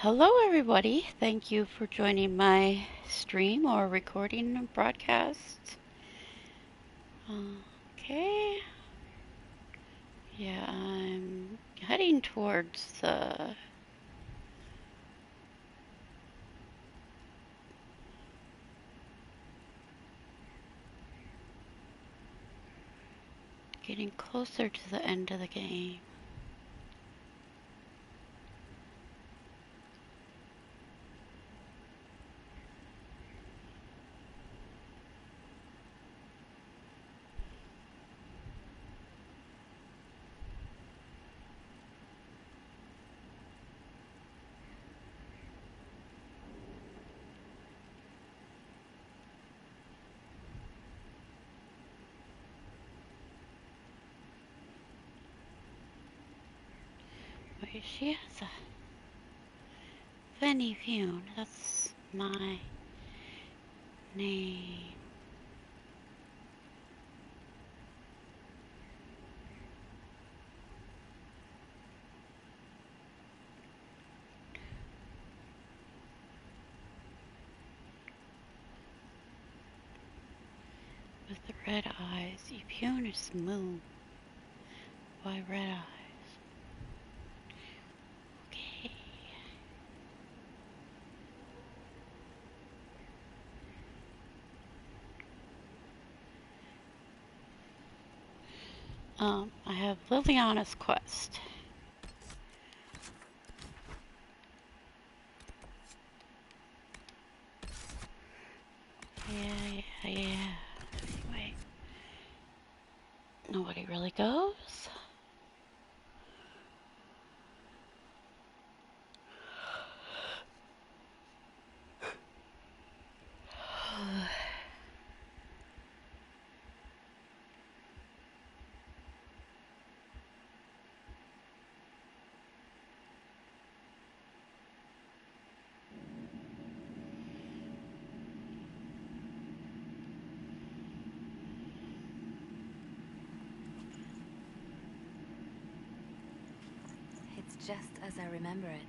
Hello, everybody. Thank you for joining my stream or recording broadcast. Okay. Yeah, I'm heading towards the getting closer to the end of the game. Wait, she has a Fanny Fune. That's my name. With the red eyes. Fune is moon. Why red eyes? Okay. I have Liliana's quest. Yeah. Anyway, nobody really goes. It's just as I remember it.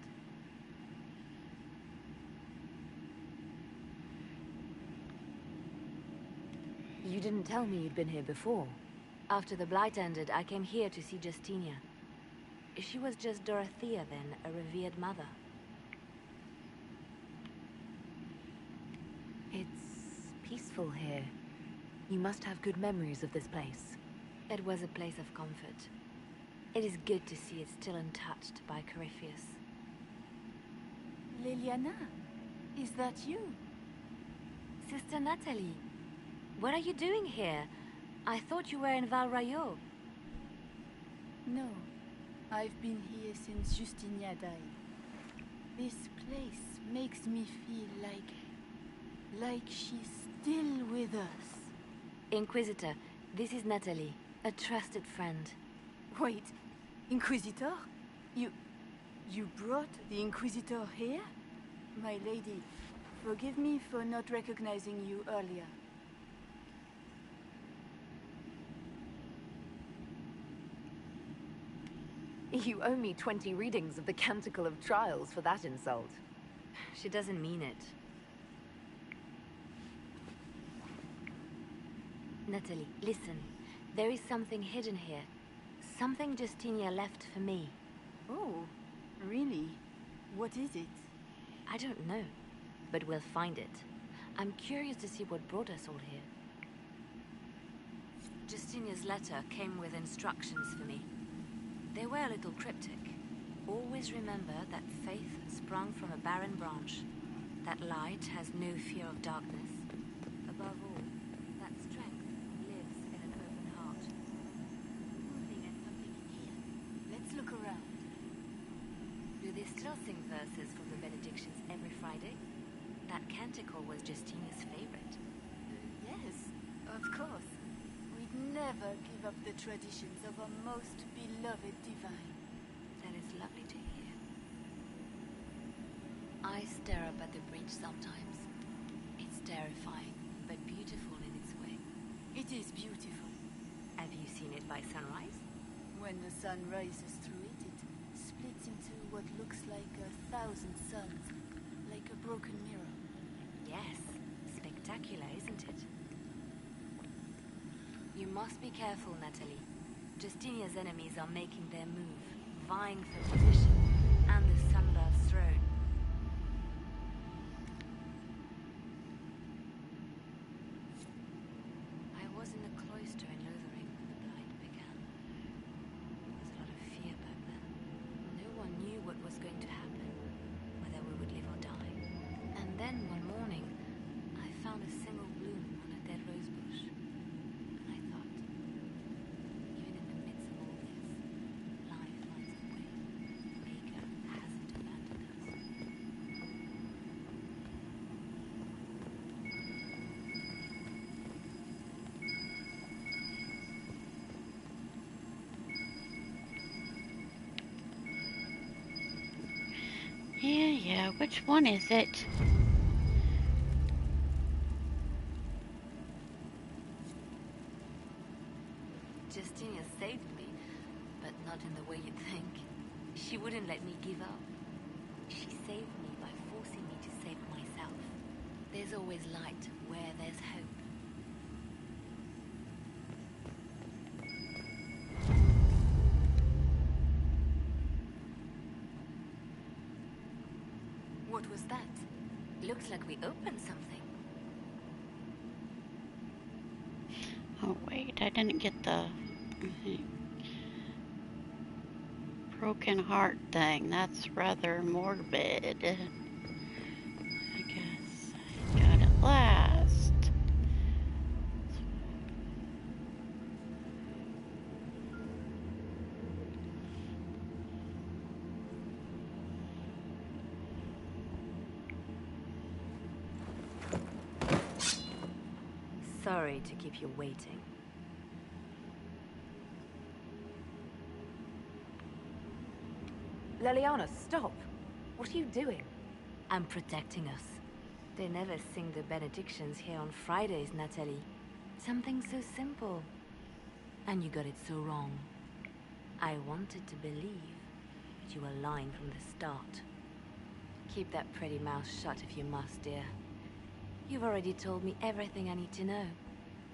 You didn't tell me you'd been here before. After the Blight ended, I came here to see Justinia. She was just Dorothea then, a revered mother. It's peaceful here. You must have good memories of this place. It was a place of comfort. It is good to see it still untouched by Corypheus. Liliana, is that you? Sister Natalie, what are you doing here? I thought you were in Val Rayo. No, I've been here since Justinia died. This place makes me feel like she's still with us. Inquisitor, this is Natalie, a trusted friend. Wait, Inquisitor? You brought the Inquisitor here? My lady, forgive me for not recognizing you earlier. You owe me 20 readings of the Canticle of Trials for that insult. She doesn't mean it. Natalie, listen. There is something hidden here. Something Justinia left for me. Oh, really? What is it? I don't know, but we'll find it. I'm curious to see what brought us all here. Justinia's letter came with instructions for me. They were a little cryptic. Always remember that faith sprung from a barren branch. That light has no fear of darkness. Above all, that strength lives in an open heart. Moving at something in here. Let's look around. Do they still sing verses from the benedictions every Friday? That canticle was Justinia's favorite. Yes, of course. We'd never give up the traditions of our most beloved divine. That is lovely to hear. I stare up at the bridge sometimes. It's terrifying, but beautiful in its way. It is beautiful. Have you seen it by sunrise? When the sun rises through it, it splits into what looks like 1,000 suns, like a broken mirror. Yes, spectacular, isn't it? You must be careful, Natalie. Justinia's enemies are making their move, vying for position and the Sunbird's throne. I was in the cloister in Lothering when the Blight began. There was a lot of fear back then. No one knew what was going to happen, whether we would live or die. And then one morning, I found a single bloom on a dead rose bush. And I thought, even in the midst of all this, life finds a way. Maker hasn't abandoned us. Yeah, which one is it? Justinia saved me, but not in the way you'd think. She wouldn't let me give up. She saved me by forcing me to save myself. There's always light where there's hope. What was that? Looks like we opened something. Oh wait, I didn't get the broken heart thing. That's rather morbid. I guess I got it last. Sorry to keep you waiting. Leliana, stop! What are you doing? I'm protecting us. They never sing the benedictions here on Fridays, Natalie. Something so simple. And you got it so wrong. I wanted to believe, but you were lying from the start. Keep that pretty mouth shut if you must, dear. You've already told me everything I need to know.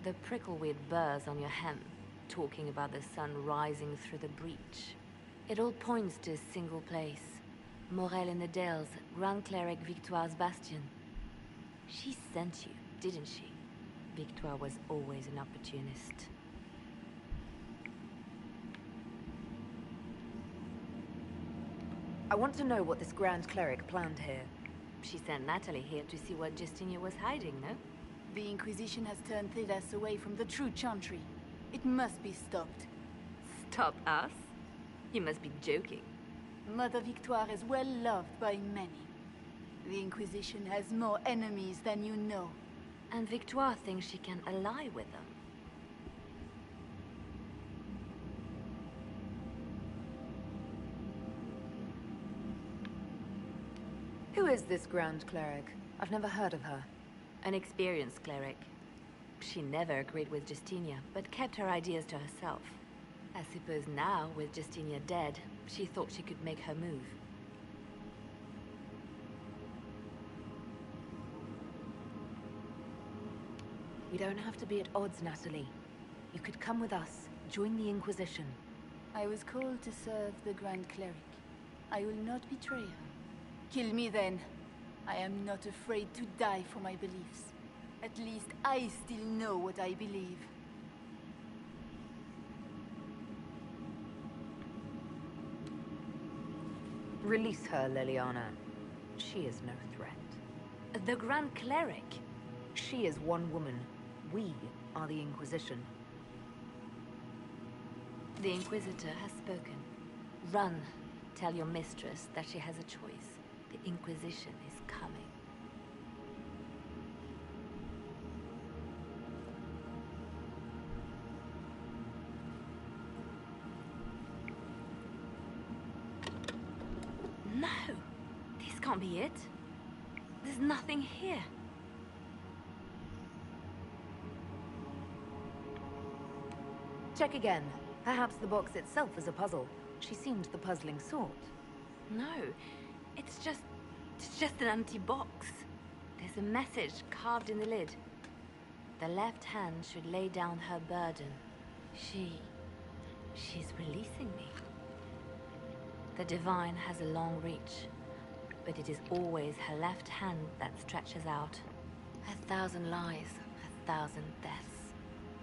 The prickleweed burrs on your hem, talking about the sun rising through the breach. It all points to a single place. Morel in the Dales, Grand Cleric Victoire's bastion. She sent you, didn't she? Victoire was always an opportunist. I want to know what this Grand Cleric planned here. She sent Natalie here to see what Justinia was hiding, no? The Inquisition has turned Thedas away from the true chantry. It must be stopped. Stop us? You must be joking. Mother Victoire is well loved by many. The Inquisition has more enemies than you know. And Victoire thinks she can ally with them. Who is this Grand Cleric? I've never heard of her. An experienced cleric. She never agreed with Justinia, but kept her ideas to herself. I suppose now, with Justinia dead, she thought she could make her move. We don't have to be at odds, Natalie. You could come with us, join the Inquisition. I was called to serve the Grand Cleric. I will not betray her. Kill me then. I am not afraid to die for my beliefs. At least I still know what I believe. Release her, Leliana. She is no threat. The Grand Cleric? She is one woman. We are the Inquisition. The Inquisitor has spoken. Run. Tell your mistress that she has a choice. The Inquisition is coming. No! This can't be it. There's nothing here. Check again. Perhaps the box itself is a puzzle. She seemed the puzzling sort. No, it's just an empty box. There's a message carved in the lid. The left hand should lay down her burden. She's releasing me. The divine has a long reach, but it is always her left hand that stretches out. 1,000 lies, 1,000 deaths.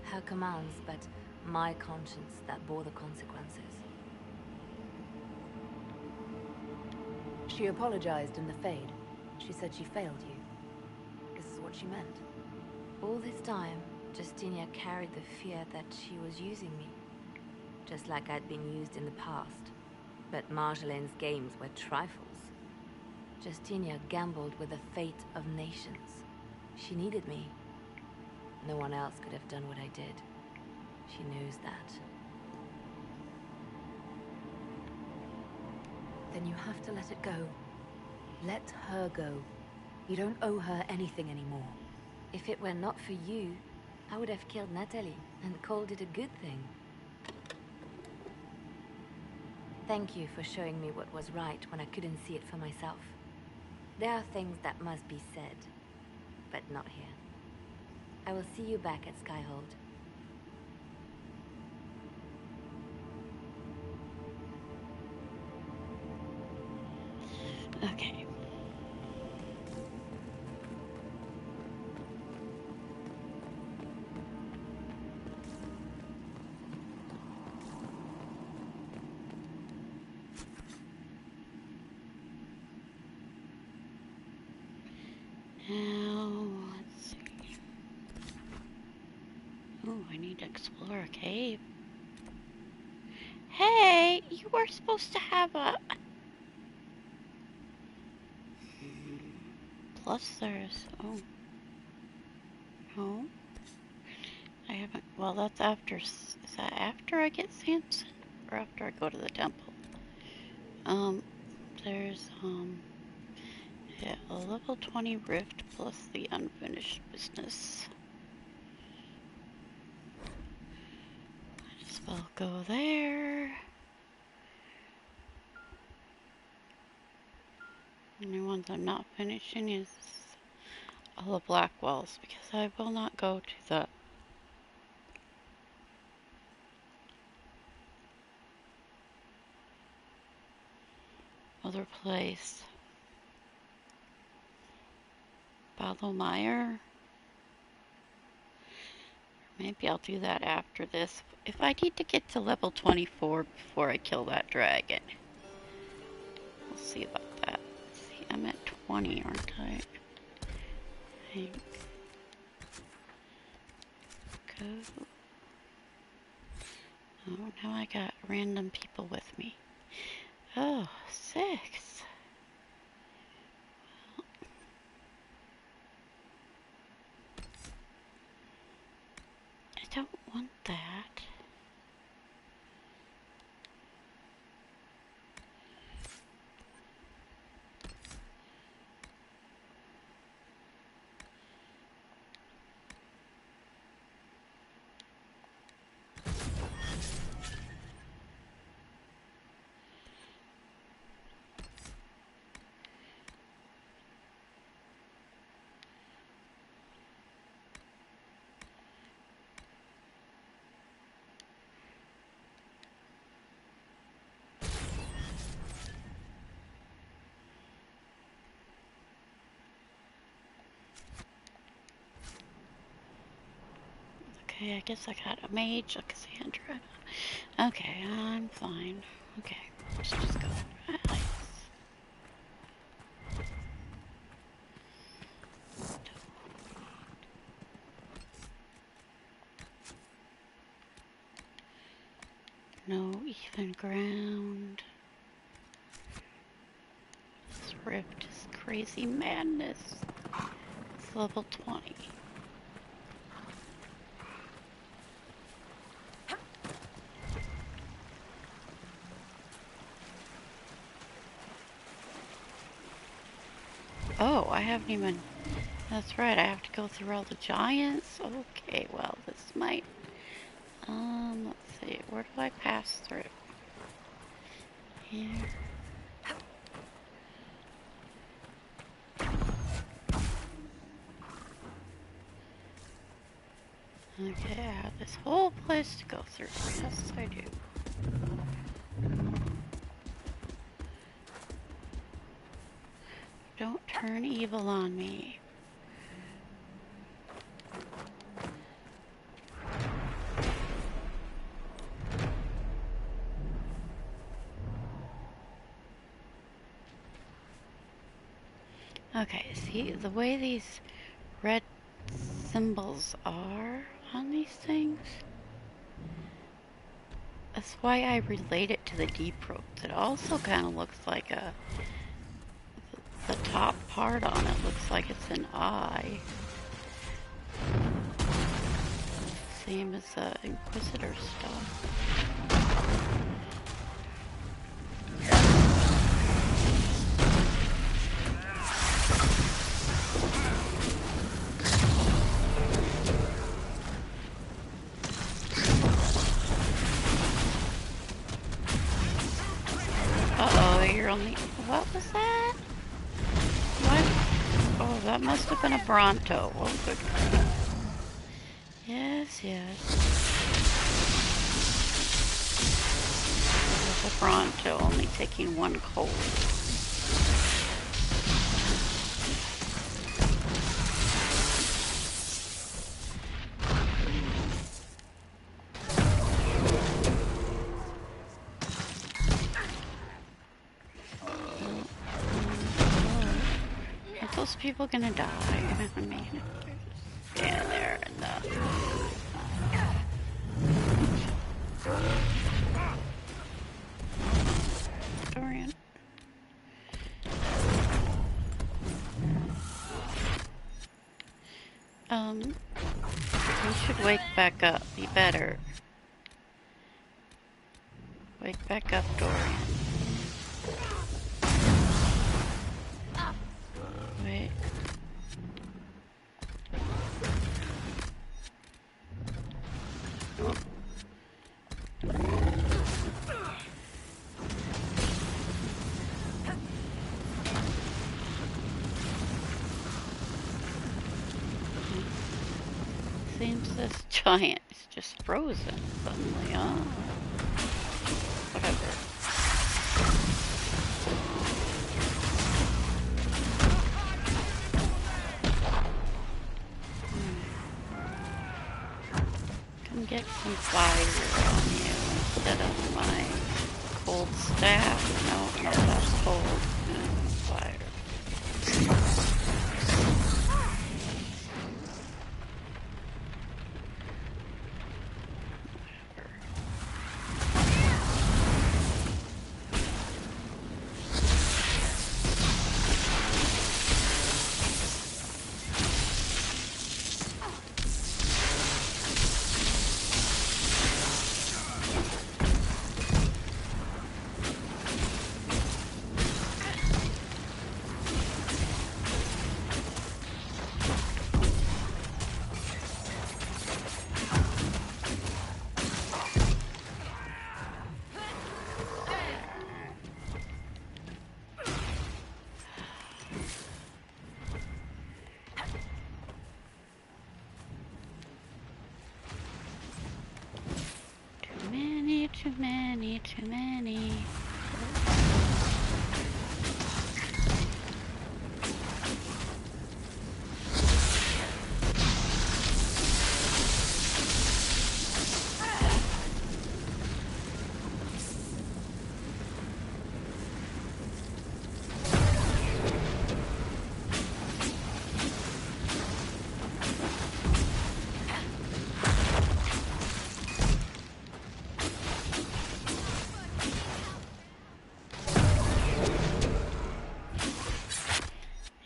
Her commands, but my conscience that bore the consequences. She apologized in the Fade. She said she failed you. This is what she meant. All this time, Justinia carried the fear that she was using me, just like I'd been used in the past. But Marjolaine's games were trifles. Justinia gambled with the fate of nations. She needed me. No one else could have done what I did. She knows that. Then you have to let it go. Let her go. You don't owe her anything anymore. If it were not for you, I would have killed Natalie and called it a good thing. Thank you for showing me what was right when I couldn't see it for myself. There are things that must be said, but not here. I will see you back at Skyhold. Okay. Now, let's see. Oh, I need to explore a cave. Hey, you were supposed to have a... Plus there's... Oh. No. I haven't... Well, that's after... Is that after I get Samson? Or after I go to the temple? There's, yeah, a level 20 rift plus the unfinished business. Might as well go there. The only ones I'm not finishing is all the black walls because I will not go to the other place. Ballowmire. Maybe I'll do that after this. If I need to get to level 24 before I kill that dragon. We'll see about that. Let's see, I'm at 20, aren't I? I think. Go. Oh, now I got random people with me. Oh, 6. I don't want that. Okay, I guess I got a mage, a Cassandra. Okay, I'm fine. Okay, let's just go. Nice. No even ground. This rift is crazy madness. It's level 20. Oh, I haven't even... That's right, I have to go through all the giants? Okay, well, this might... let's see, where do I pass through? Here. Okay, I have this whole place to go through. Yes, I do. Don't turn evil on me. Okay, see, the way these red symbols are on these things, that's why I relate it to the deep rope. It also kind of looks like the top part on it looks like it's an eye. Same as the Inquisitor stuff. Uh-oh, you're only... What was that? What? Oh, that must have been a Bronto. Oh, good grief. Yes, yes. It was a Bronto, only taking one cold. Are those people gonna die? I mean, they're just stand there and Dorian. You should wake back up. Be better. Wake back up, Dorian. Wait. Seems this giant is just frozen suddenly, huh? Whatever. Come get some fire on you instead of my cold staff. No, that's cold. No, fire. Too many, too many.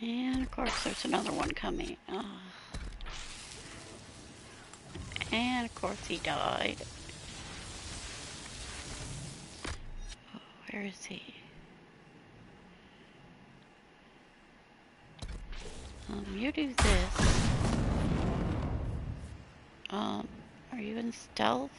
And of course there's another one coming. Oh. And of course he died. Oh, where is he? You do this. Are you in stealth?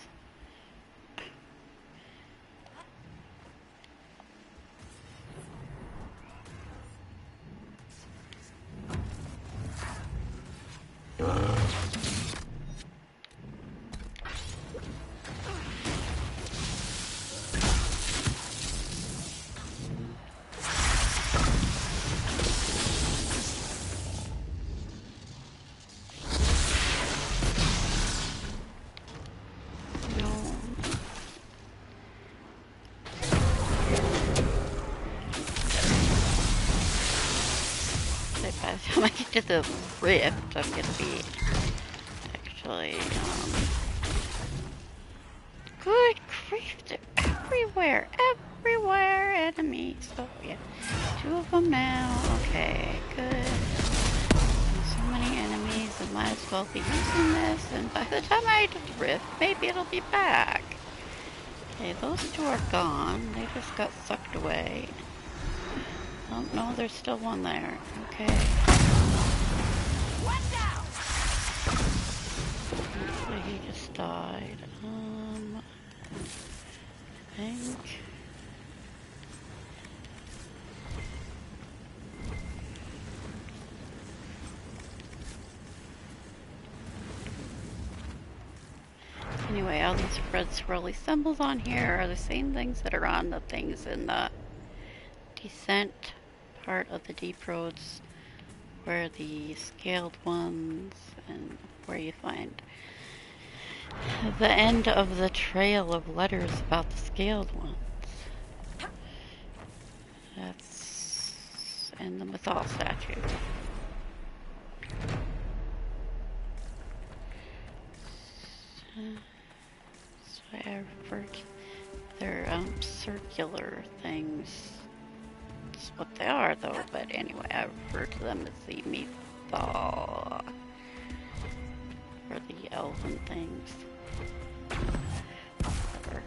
by the time I get to the rift, I'm gonna be actually, good grief, they're everywhere, everywhere enemies. Oh yeah, 2 of them now, okay, good. So many enemies, I might as well be using this, and by the time I hit the rift, maybe it'll be back. Okay, those 2 are gone, they just got sucked away. Oh no, there's still one there, okay. Actually, he just died. I think. Anyway, all these red swirly symbols on here are the same things that are on the things in the descent part of the deep roads, where the scaled ones and where you find the end of the trail of letters about the scaled ones. That's in the Mythal statue. So I referred to their circular things. That's what they are, though. But anyway, I refer to them as the Mythal, or the elven things. Whatever.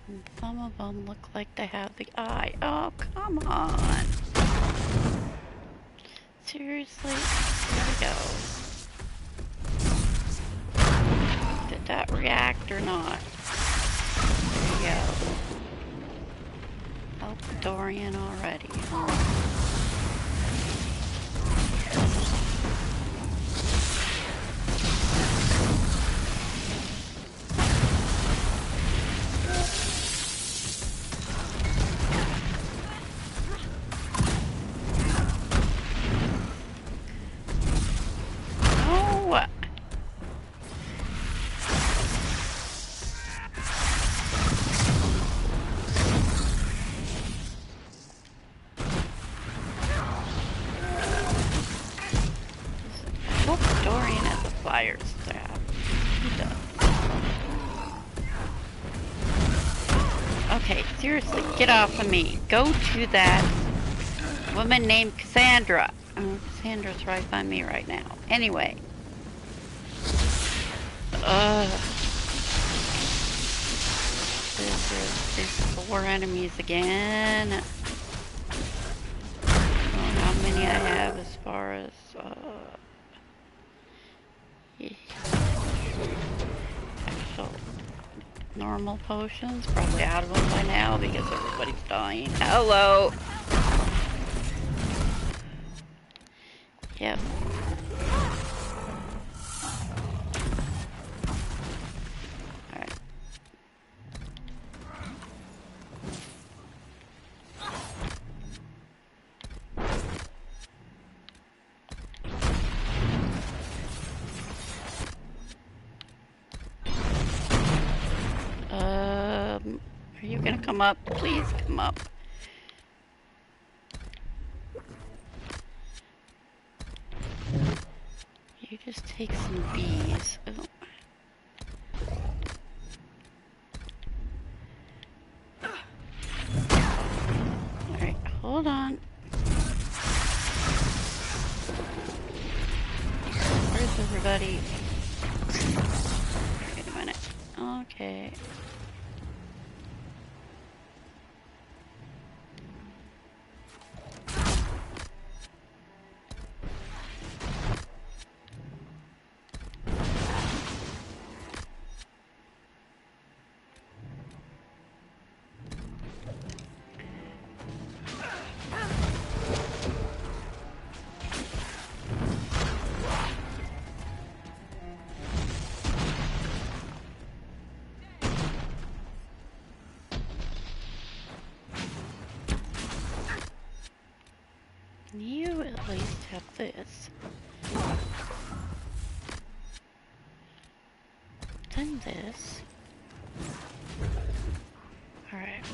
And some of them look like they have the eye. Oh, come on! Seriously? Here we go. Did that react or not? There you go. Help Dorian already, huh? Okay, seriously, get off of me. Go to that woman named Cassandra. Oh, Cassandra's right by me right now. Anyway. There's 4 enemies again. I don't know how many I have as far as, actual normal potions. Probably out of them by now because everybody's dying. Hello! Yep. Are you gonna come up? Please come up. You just take some bees. Oh. Alright, hold on. Where's everybody? Wait a minute. Okay. You at least have this. Then this. Alright.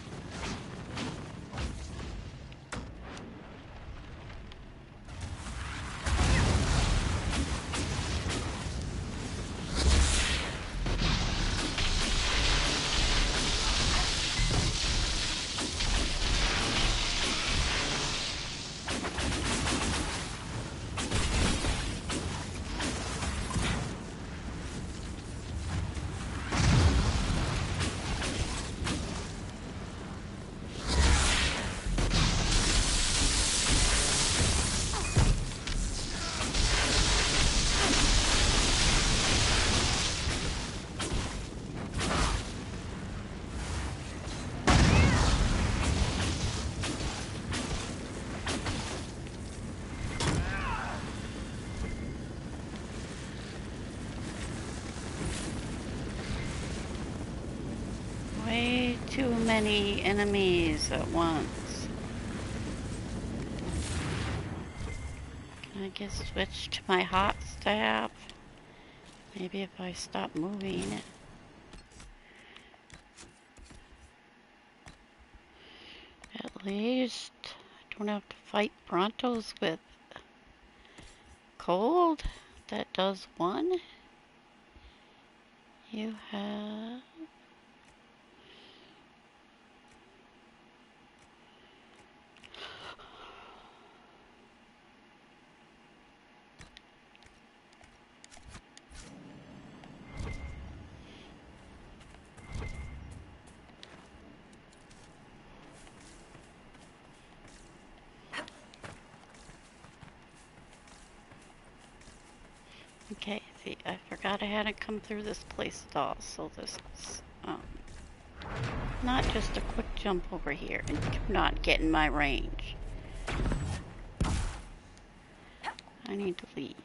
many enemies at once. Can I get switched to my hot staff? Maybe if I stop moving. At least I don't have to fight Brontos with cold. That does one. You have... Okay, see, I forgot I hadn't come through this place at all, so this is, not just a quick jump over here and not get in my range. I need to leave.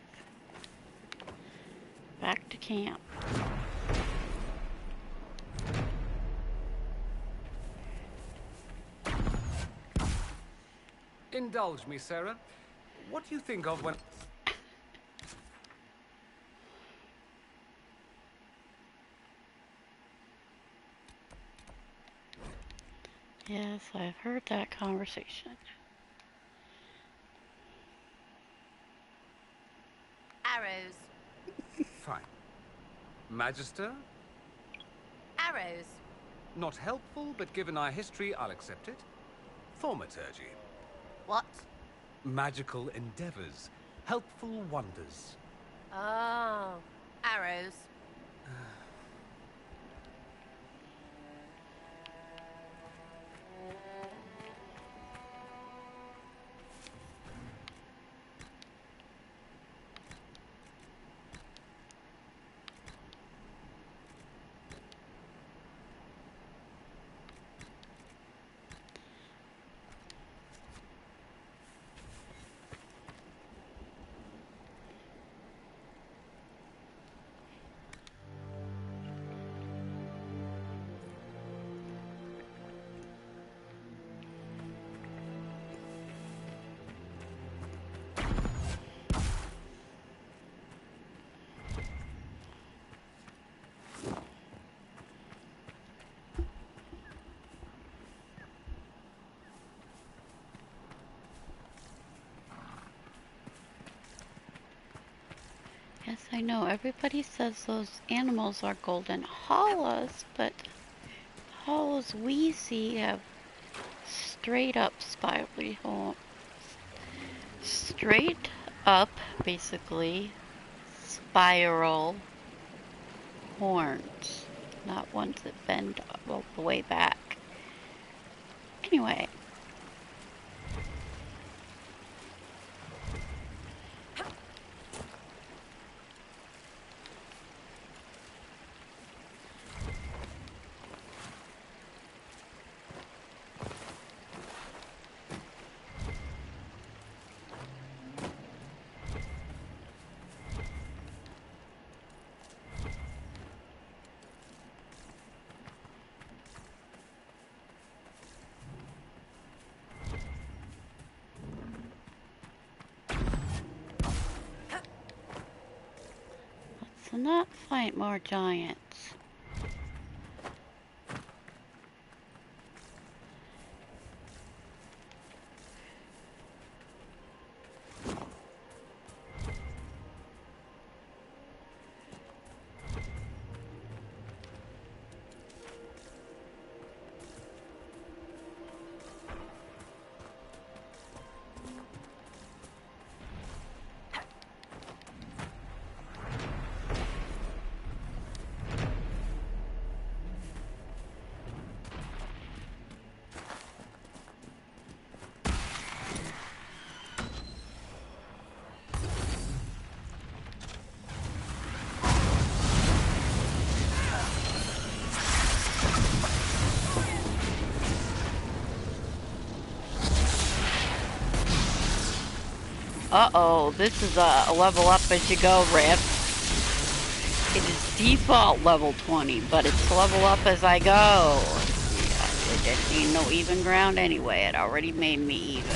Back to camp. Indulge me, Sarah. What do you think of when... Yes, I've heard that conversation. Arrows. Fine. Magister? Arrows. Not helpful, but given our history, I'll accept it. Thaumaturgy. What? Magical endeavors. Helpful wonders. Oh. Arrows. Yes, I know. Everybody says those animals are golden hollows, but the hollows we see have straight up spirally horns. Straight up, basically, spiral horns. Not ones that bend all the way back. Anyway. Let's not fight more giants. Uh-oh, this is a level up as you go, Rip. It is default level 20, but it's level up as I go. Yeah, It didn't need no even ground anyway. It already made me even.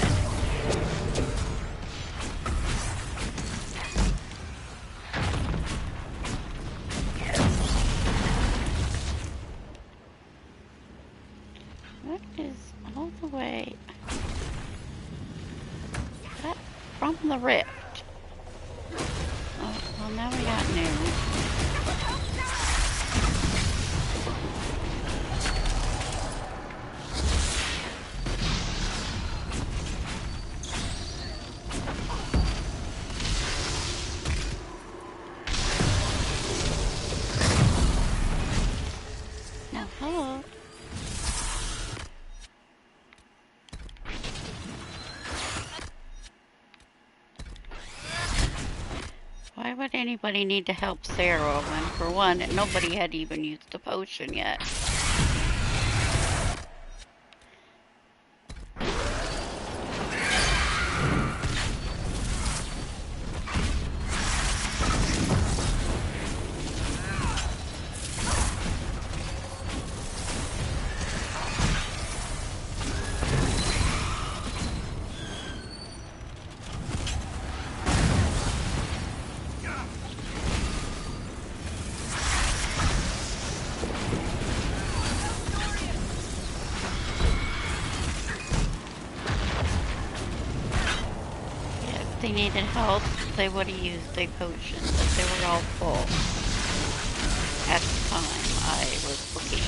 What is all the way that from the rift? Oh, well, now we got new. Now, hello. Why would anybody need to help Sarah when, for one, nobody had even used the potion yet? If they needed help, they would have used a potion, but they were all full at the time I was looking.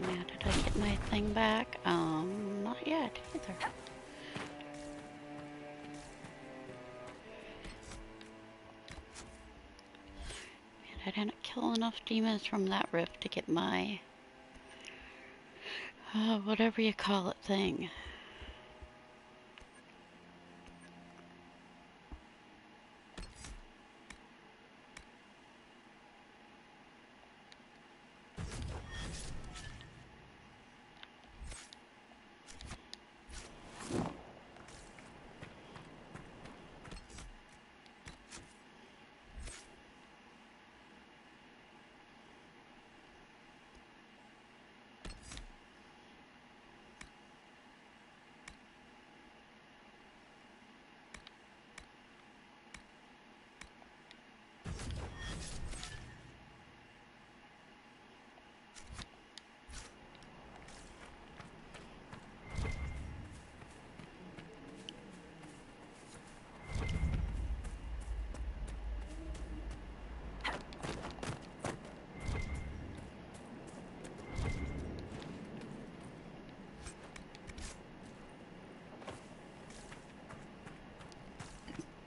Now, did I get my thing back? Not yet either. And I didn't kill enough demons from that rift to get my, whatever you call it thing.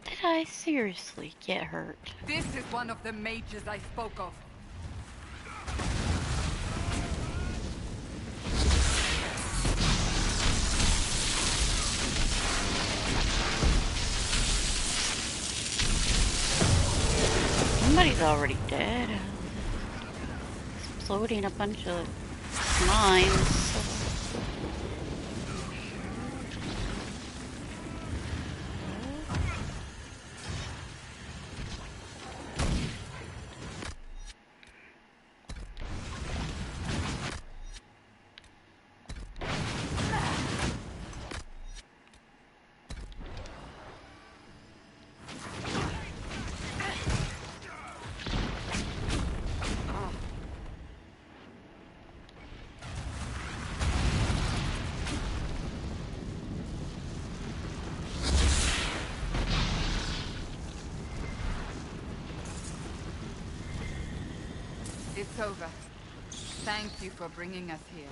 Did I seriously get hurt? This is one of the mages I spoke of. Somebody's already dead. Exploding a bunch of mines. It's over. Thank you for bringing us here.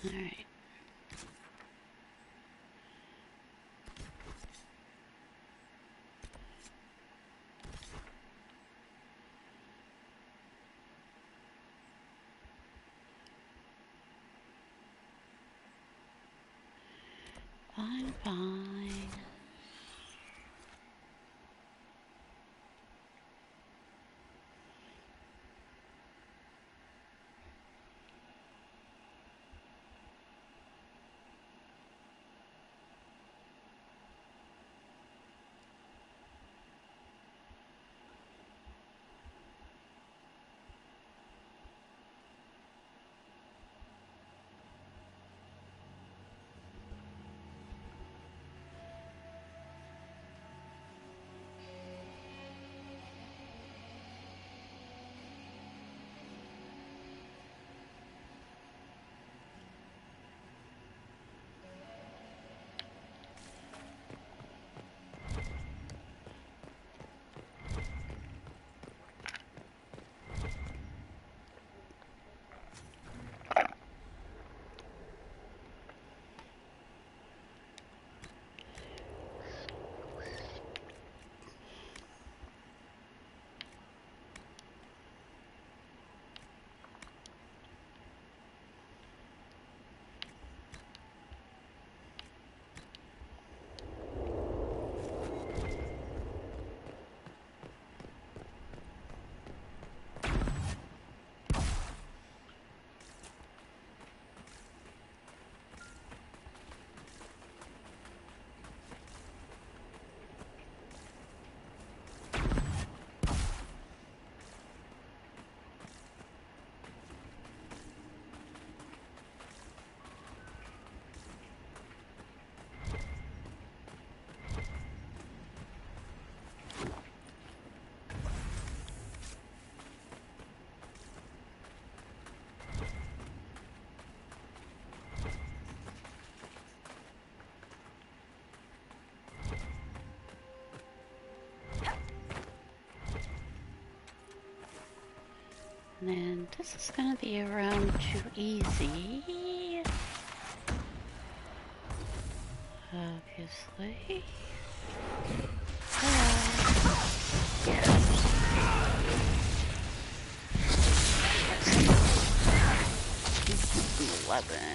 All right. Fine, fine. And then this is gonna be around too easy. Obviously. Yes. 11.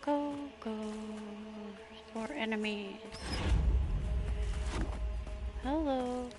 Go. There's more enemies. Hello.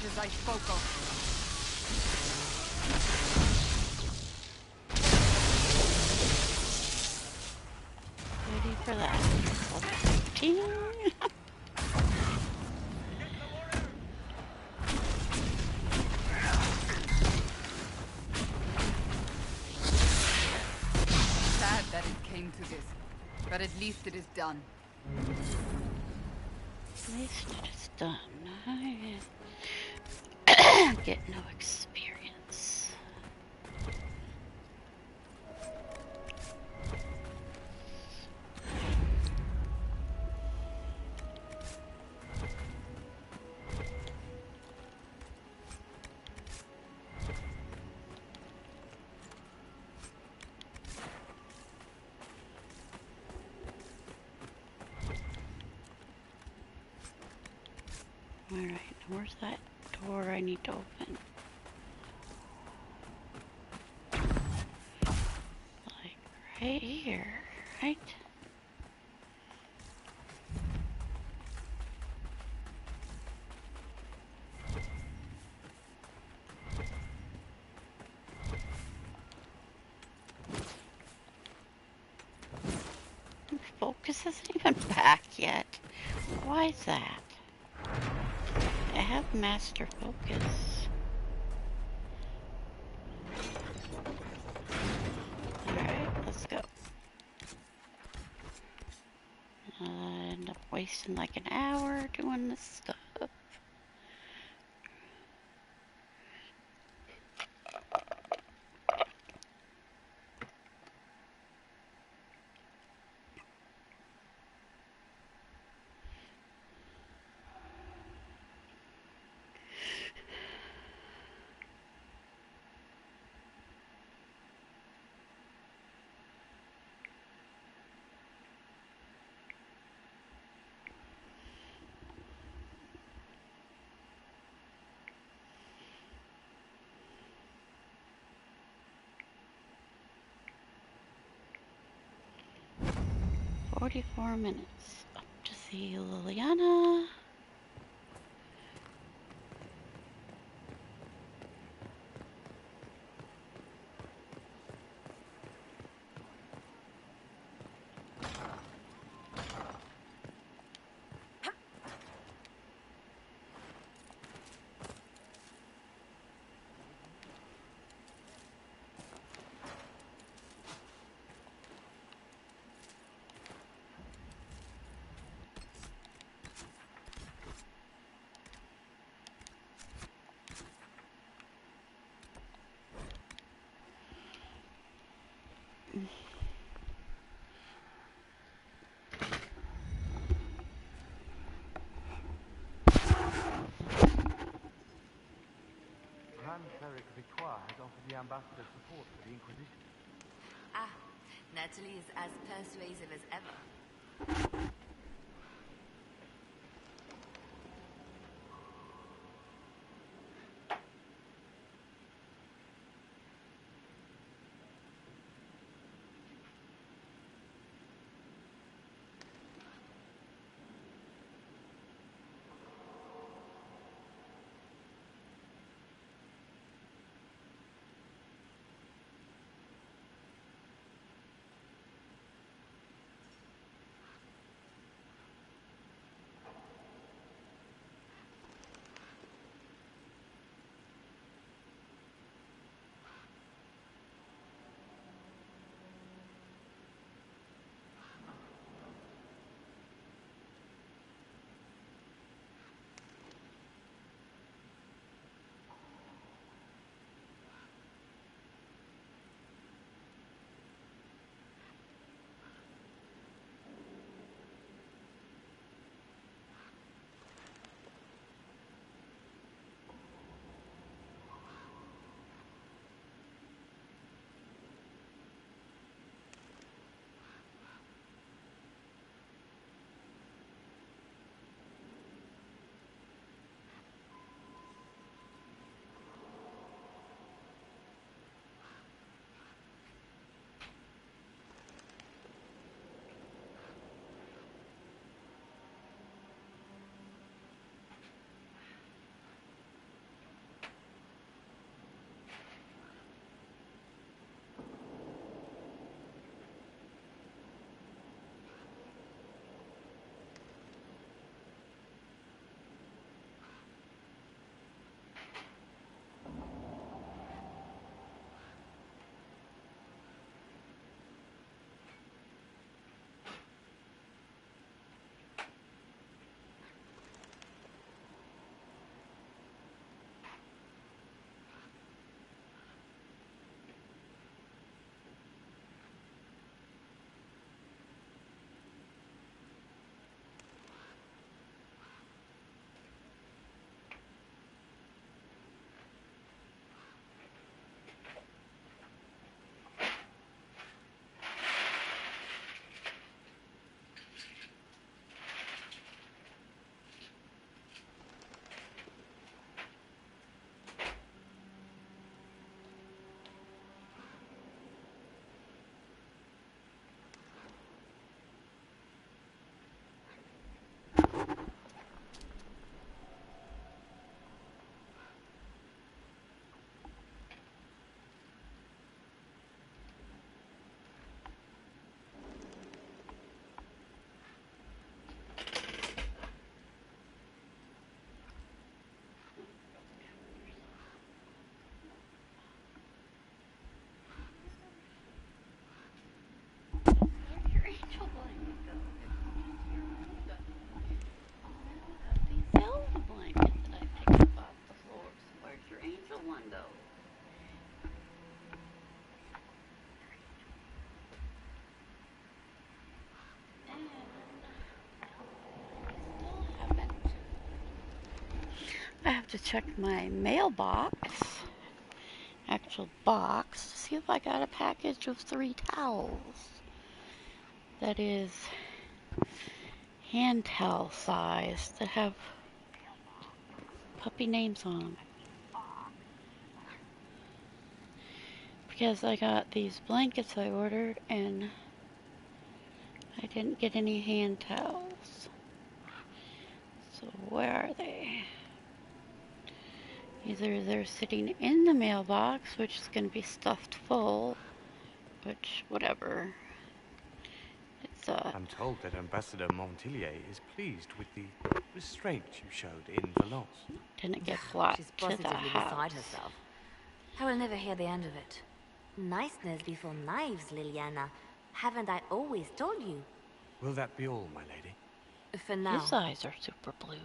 as I spoke of. Ready for that. Level 15. Sad that it came to this, but at least it is done. At least it is done. I get no experience. Alright, where's that door I need to open? Like right here, right? Focus isn't even back yet. Why is that? I have master focus. Alright, let's go. I end up wasting like an hour doing this stuff. 44 minutes. Up to see Liliana. Grand Cleric Victoire has offered the ambassador support for the Inquisition. Ah, Natalie is as persuasive as ever. though. And still haven't. I have to check my mailbox, actual box, to see if I got a package of 3 towels. That is hand towel size that have puppy names on them. Because I got these blankets I ordered and I didn't get any hand towels. So where are they? Either they're sitting in the mailbox, which is going to be stuffed full, which, whatever. It's, I'm told that Ambassador Montillier is pleased with the restraint you showed in Valence. didn't get brought She's to the positively house. beside herself. I will never hear the end of it. Niceness before knives, Liliana. Haven't I always told you? Will that be all, my lady? For now. His eyes are super blue.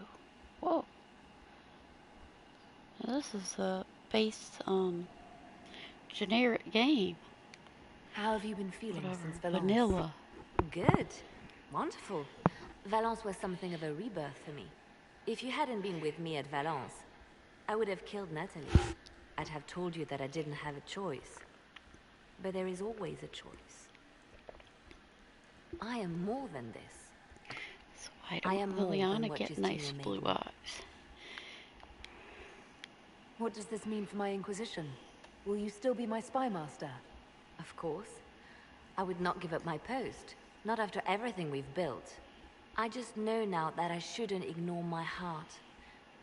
Whoa. Now this is a base, generic game. How have you been feeling Whatever. since Valence? Vanilla. Good. Wonderful. Valence was something of a rebirth for me. If you hadn't been with me at Valence, I would have killed Natalie. I'd have told you that I didn't have a choice. But there is always a choice. I am more than this. So why I don't am more than Liliana what get Justina nice made blue me. eyes? What does this mean for my Inquisition? Will you still be my spy master? Of course. I would not give up my post. Not after everything we've built. I just know now that I shouldn't ignore my heart.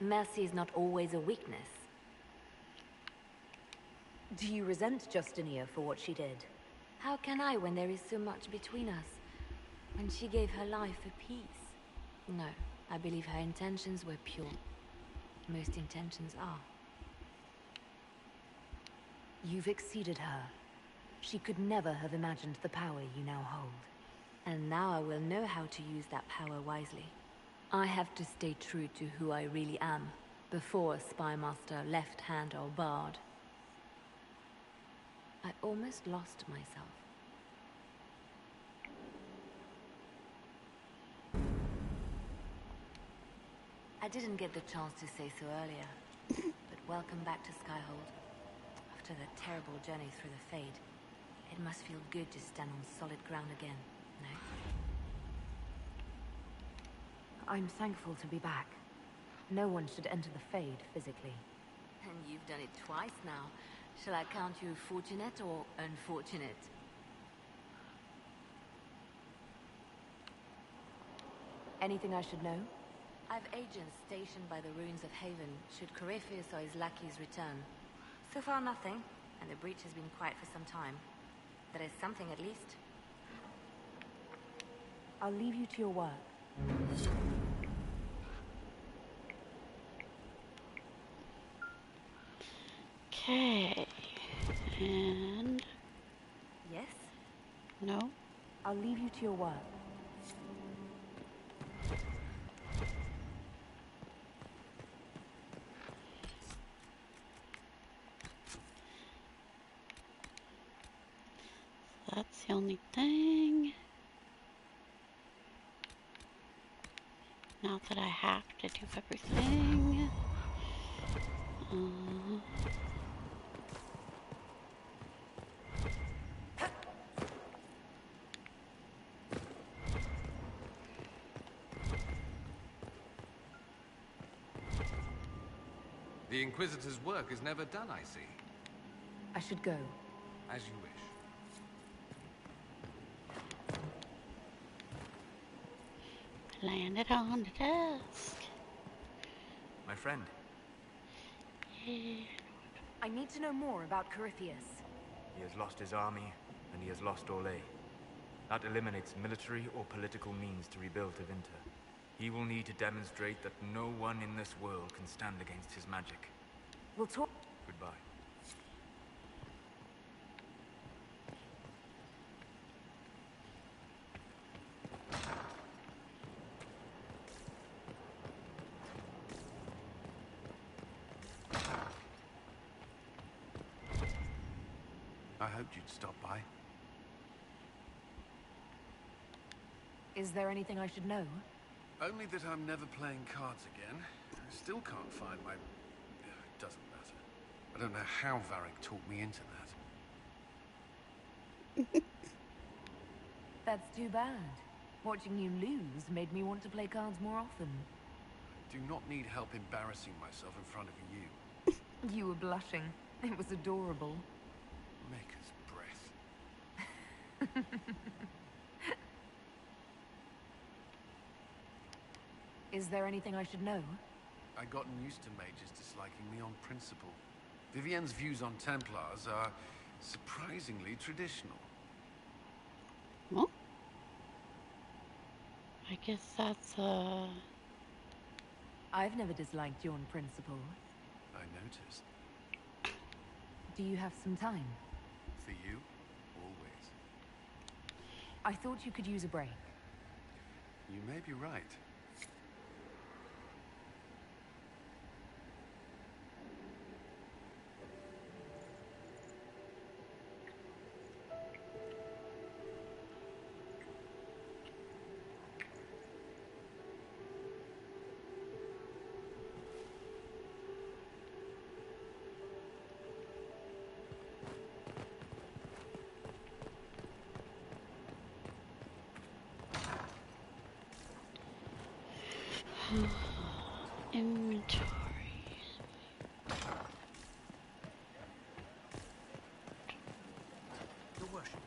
Mercy is not always a weakness. Do you resent Justinia for what she did? How can I when there is so much between us? When she gave her life for peace? No, I believe her intentions were pure. Most intentions are. You've exceeded her. She could never have imagined the power you now hold. And now I will know how to use that power wisely. I have to stay true to who I really am, before a spy master left hand or barred. I almost lost myself. I didn't get the chance to say so earlier, but welcome back to Skyhold. After the terrible journey through the Fade, it must feel good to stand on solid ground again, no? I'm thankful to be back. No one should enter the Fade physically. And you've done it twice now. Shall I count you fortunate or unfortunate? Anything I should know? I've agents stationed by the ruins of Haven should Corypheus or his lackeys return. So far nothing, and the breach has been quiet for some time. That is something at least. I'll leave you to your work. Okay. And Yes? no. I'll leave you to your work. That's the only thing. Not that I have to do everything. The Inquisitor's work is never done, I see. I should go. As you wish. Landed on the desk. My friend, Yeah. I need to know more about Corypheus. he has lost his army, and he has lost Orlais. That eliminates military or political means to rebuild Tevinter. He will need to demonstrate that no one in this world can stand against his magic. We'll talk. Goodbye. I hoped you'd stop by. Is there anything I should know? Only that I'm never playing cards again. I still can't find my... It doesn't matter. I don't know how Varric talked me into that. That's too bad. Watching you lose made me want to play cards more often. I do not need help embarrassing myself in front of you. You were blushing. It was adorable. Maker's breath. Is there anything I should know? I'd gotten used to mages disliking me on principle. Vivienne's views on Templars are surprisingly traditional. Well, I guess that's, I've never disliked you on principle. I noticed. Do you have some time? For you, always. I thought you could use a break. You may be right. inventory. Your worship.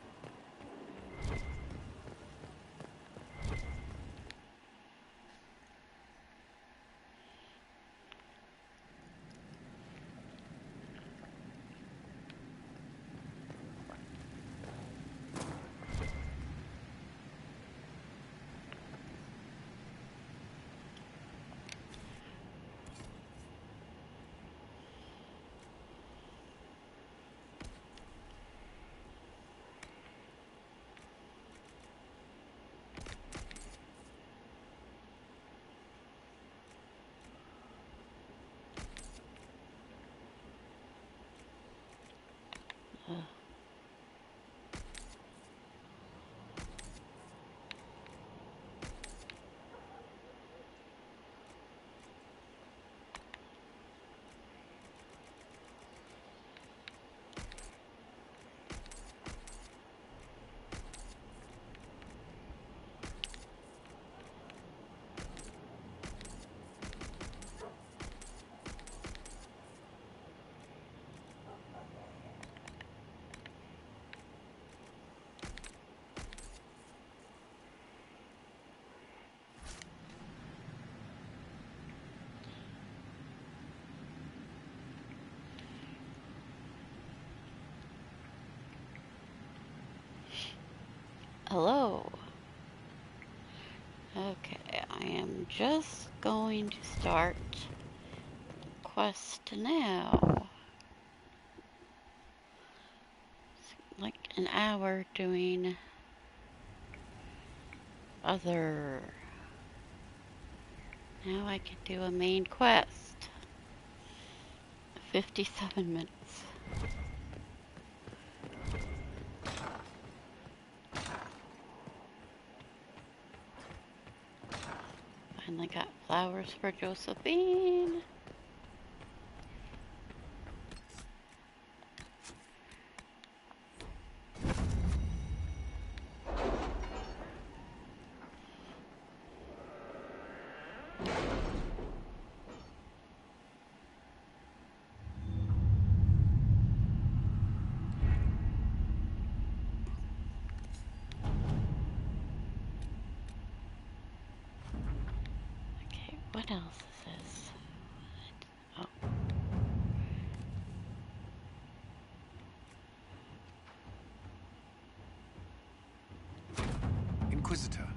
Hello. Okay, I am just going to start the quest now. It's like an hour doing other. Now I can do a main quest. 57 minutes. Finally got flowers for Josephine. Okay, what else is this? Oh. Inquisitor.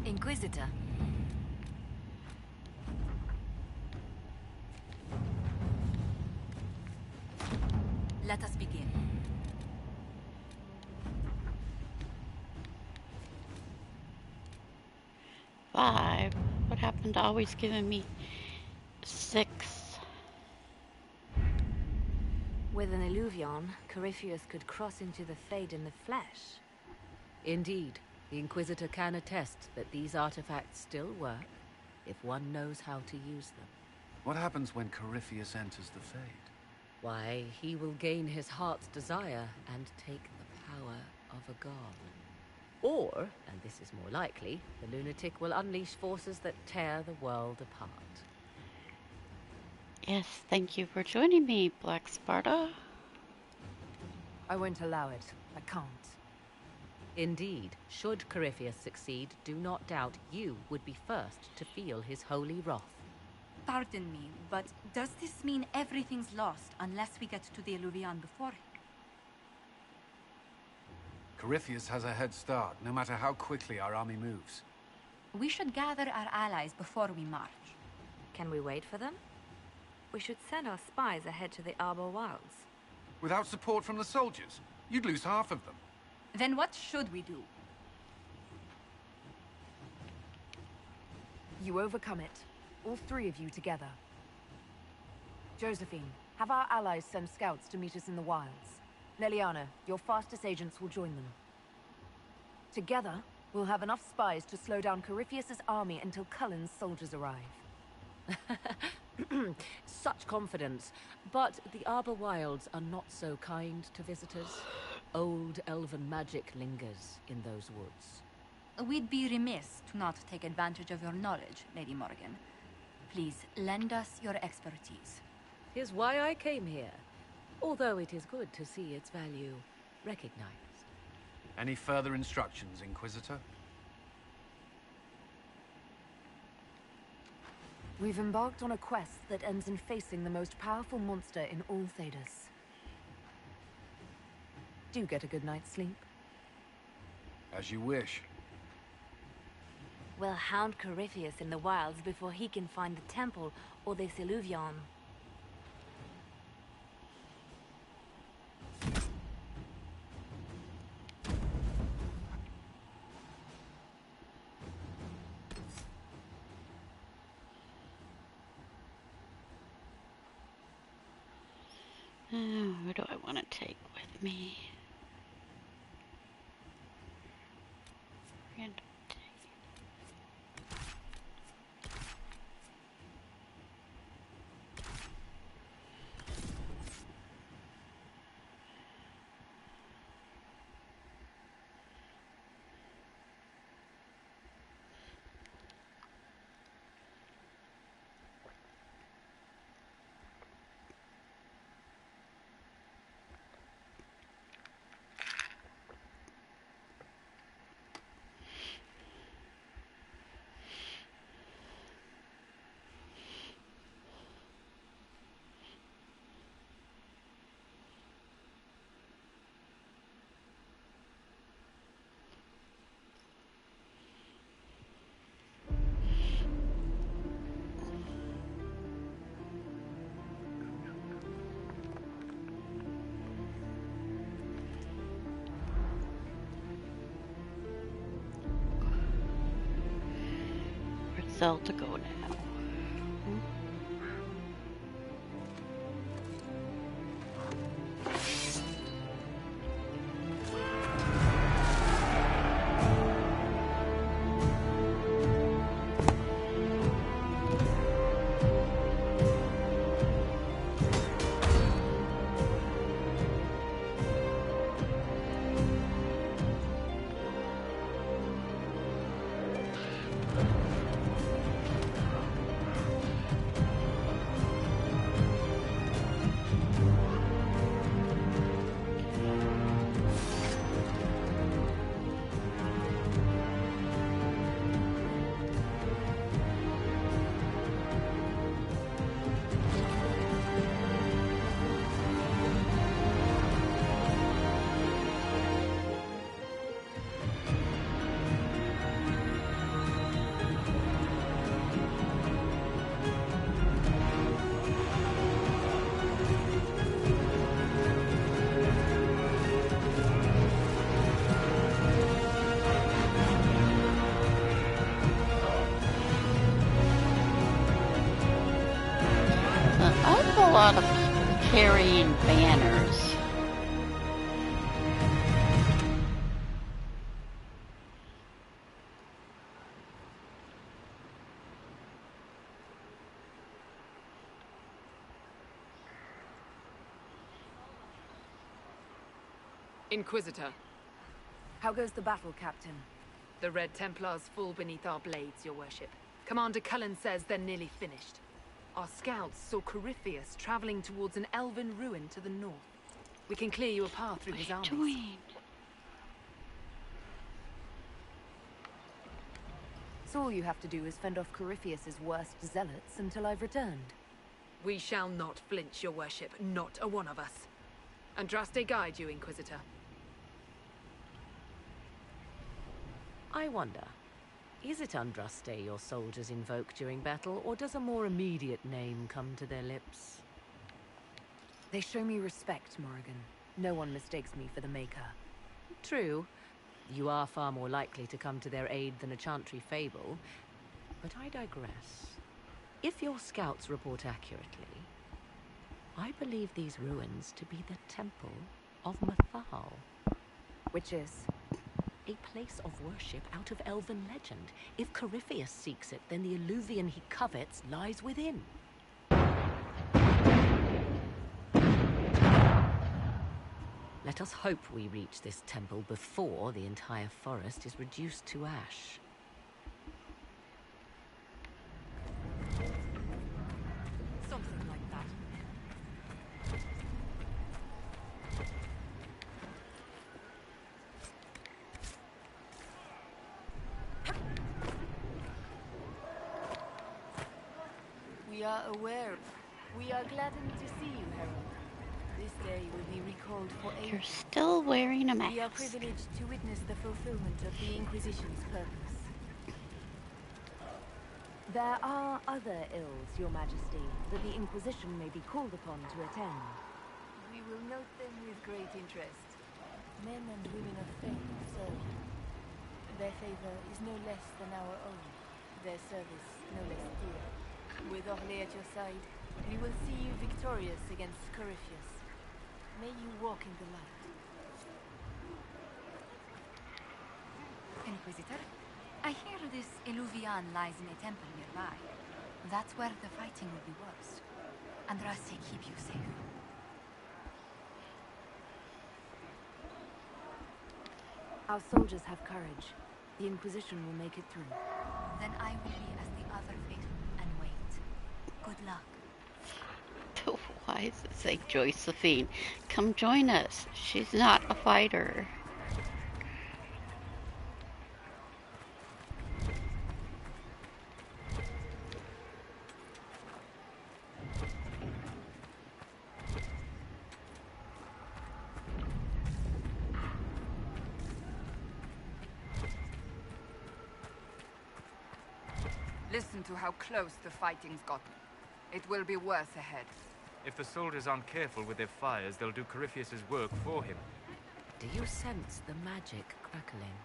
Inquisitor. Let us begin. Five. What happened to always giving me 6? With an Illuvion, Corypheus could cross into the Fade in the flesh. Indeed, the Inquisitor can attest that these artifacts still work if one knows how to use them. What happens when Corypheus enters the Fade? Why, he will gain his heart's desire and take the power of a god. Or, and this is more likely, the lunatic will unleash forces that tear the world apart. Yes, thank you for joining me, Black Sparta. I won't allow it. I can't. Indeed, should Corypheus succeed, do not doubt you would be first to feel his holy wrath. Pardon me, but does this mean everything's lost unless we get to the Illuvion before him? Corypheus has a head start, no matter how quickly our army moves. We should gather our allies before we march. Can we wait for them? We should send our spies ahead to the Arbor Wilds. Without support from the soldiers, you'd lose half of them. Then what should we do? You overcome it. All 3 of you together. Josephine, have our allies send scouts to meet us in the wilds. Leliana, your fastest agents will join them. Together, we'll have enough spies to slow down Corypheus's army until Cullen's soldiers arrive. Such confidence. But the Arbor Wilds are not so kind to visitors. Old elven magic lingers in those woods. We'd be remiss to not take advantage of your knowledge, Lady Morgan. Please, lend us your expertise. Here's why I came here. Although it is good to see its value recognized. Any further instructions, Inquisitor? We've embarked on a quest that ends in facing the most powerful monster in all Thedas. Do get a good night's sleep. As you wish. We'll hound Corypheus in the wilds before he can find the temple or this Illuvion. Who do I want to take with me? Random take. Cell to go now. There's a lot of people carrying banners. Inquisitor, How goes the battle, Captain? the Red Templars fall beneath our blades, your worship. Commander Cullen says they're nearly finished. Our scouts saw Corypheus traveling towards an elven ruin to the north. We can clear you a path through his armies. Doing? So all you have to do is fend off Corypheus's worst zealots until I've returned. We shall not flinch, your worship, not a one of us. Andraste guide you, Inquisitor. I wonder, is it Andraste your soldiers invoke during battle, or does a more immediate name come to their lips? They show me respect, Morrigan. No one mistakes me for the Maker. True, you are far more likely to come to their aid than a chantry fable, but I digress. If your scouts report accurately, I believe these ruins to be the Temple of Mathal. Which is? A place of worship out of elven legend. If Corypheus seeks it, then the Illuvian he covets lies within. Let us hope we reach this temple before the entire forest is reduced to ash. Something like that. We are aware. We are gladdened to see you, Herald. This day will be recalled for You're ages. still wearing a We are mask. privileged to witness the fulfillment of the Inquisition's purpose. There are other ills, Your Majesty, that the Inquisition may be called upon to attend. We will note them with great interest. Men and women of faith serve you. Their favor is no less than our own. Their service no less dear. With Orlais at your side, we will see you victorious against Corypheus. May you walk in the light. Inquisitor, I hear this Illuvian lies in a temple nearby. That's where the fighting will be worst. Andraste keep you safe. Our soldiers have courage. The Inquisition will make it through. Then I will be as the other faithful and wait. Good luck. Why does it say Josephine? Come join us. She's not a fighter. Listen to how close the fighting's gotten. It will be worse ahead. If the soldiers aren't careful with their fires, they'll do Corypheus's work for him. Do you sense the magic crackling?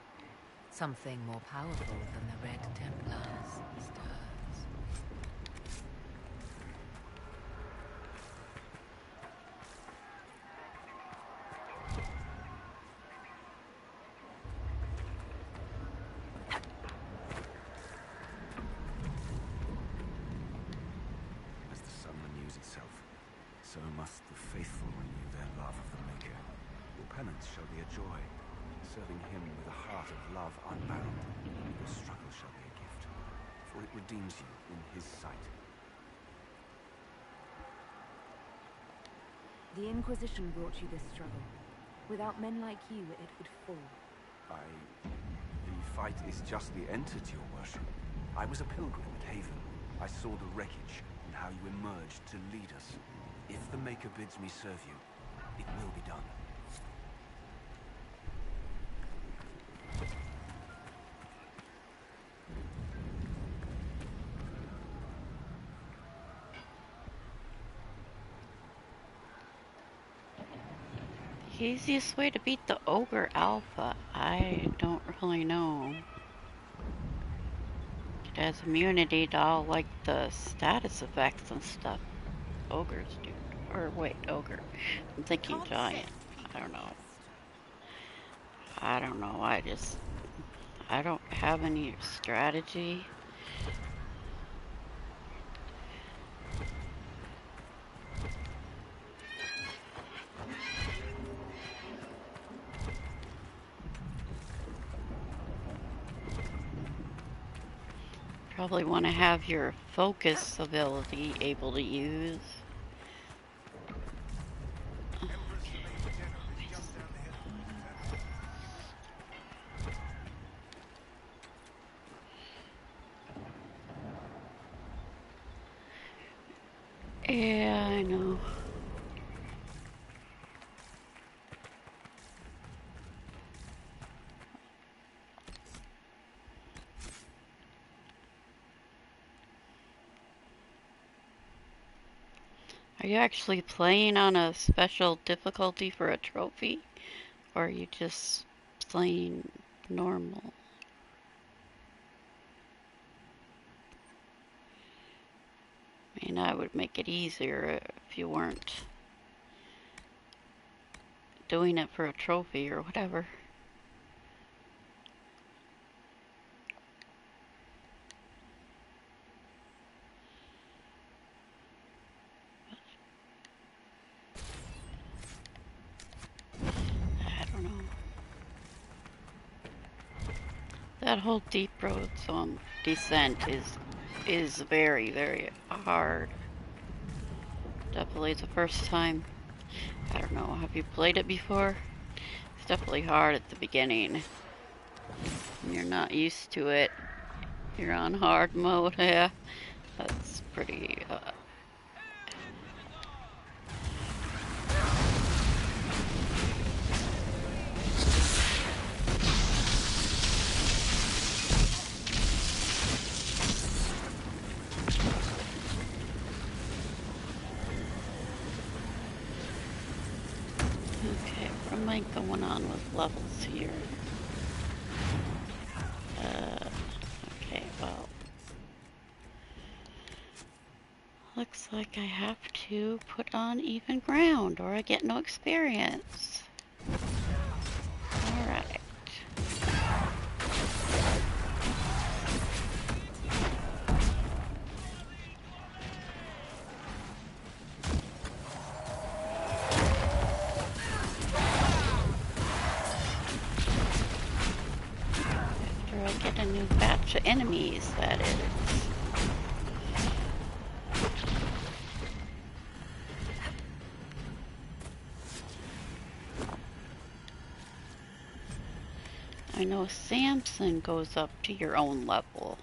Something more powerful than the Red Templars stirs. As the sun renews itself, so must the faithful renew their love of the Maker. Your penance shall be a joy, serving him with a heart of love unbound. Your struggle shall be a gift, for it redeems you in his sight. The Inquisition brought you this struggle. Without men like you, it would fall. The fight is justly entered, your worship. I was a pilgrim at Haven. I saw the wreckage and how you emerged to lead us. If the Maker bids me serve you, it will be done. The easiest way to beat the Ogre Alpha? I don't really know. It has immunity to all, like, the status effects and stuff. ogres do. Or wait, ogre. I'm thinking giant. I don't know. I don't know. I don't have any strategy. Probably want to have your focus ability able to use. Yeah, I know. Are you actually playing on a special difficulty for a trophy? Or are you just playing normal? I mean, I would make it easier if you weren't doing it for a trophy or whatever. I don't know. That whole deep road descent is very, very hard. Definitely the first time. I don't know, have you played it before? It's definitely hard at the beginning. When you're not used to it. You're on hard mode, yeah. That's pretty, Okay, what am I going on with levels here? Okay, well. Looks like I have to put on even ground or I get no experience. Alright. After I get a new batch of enemies, that is. I know Samson goes up to your own level.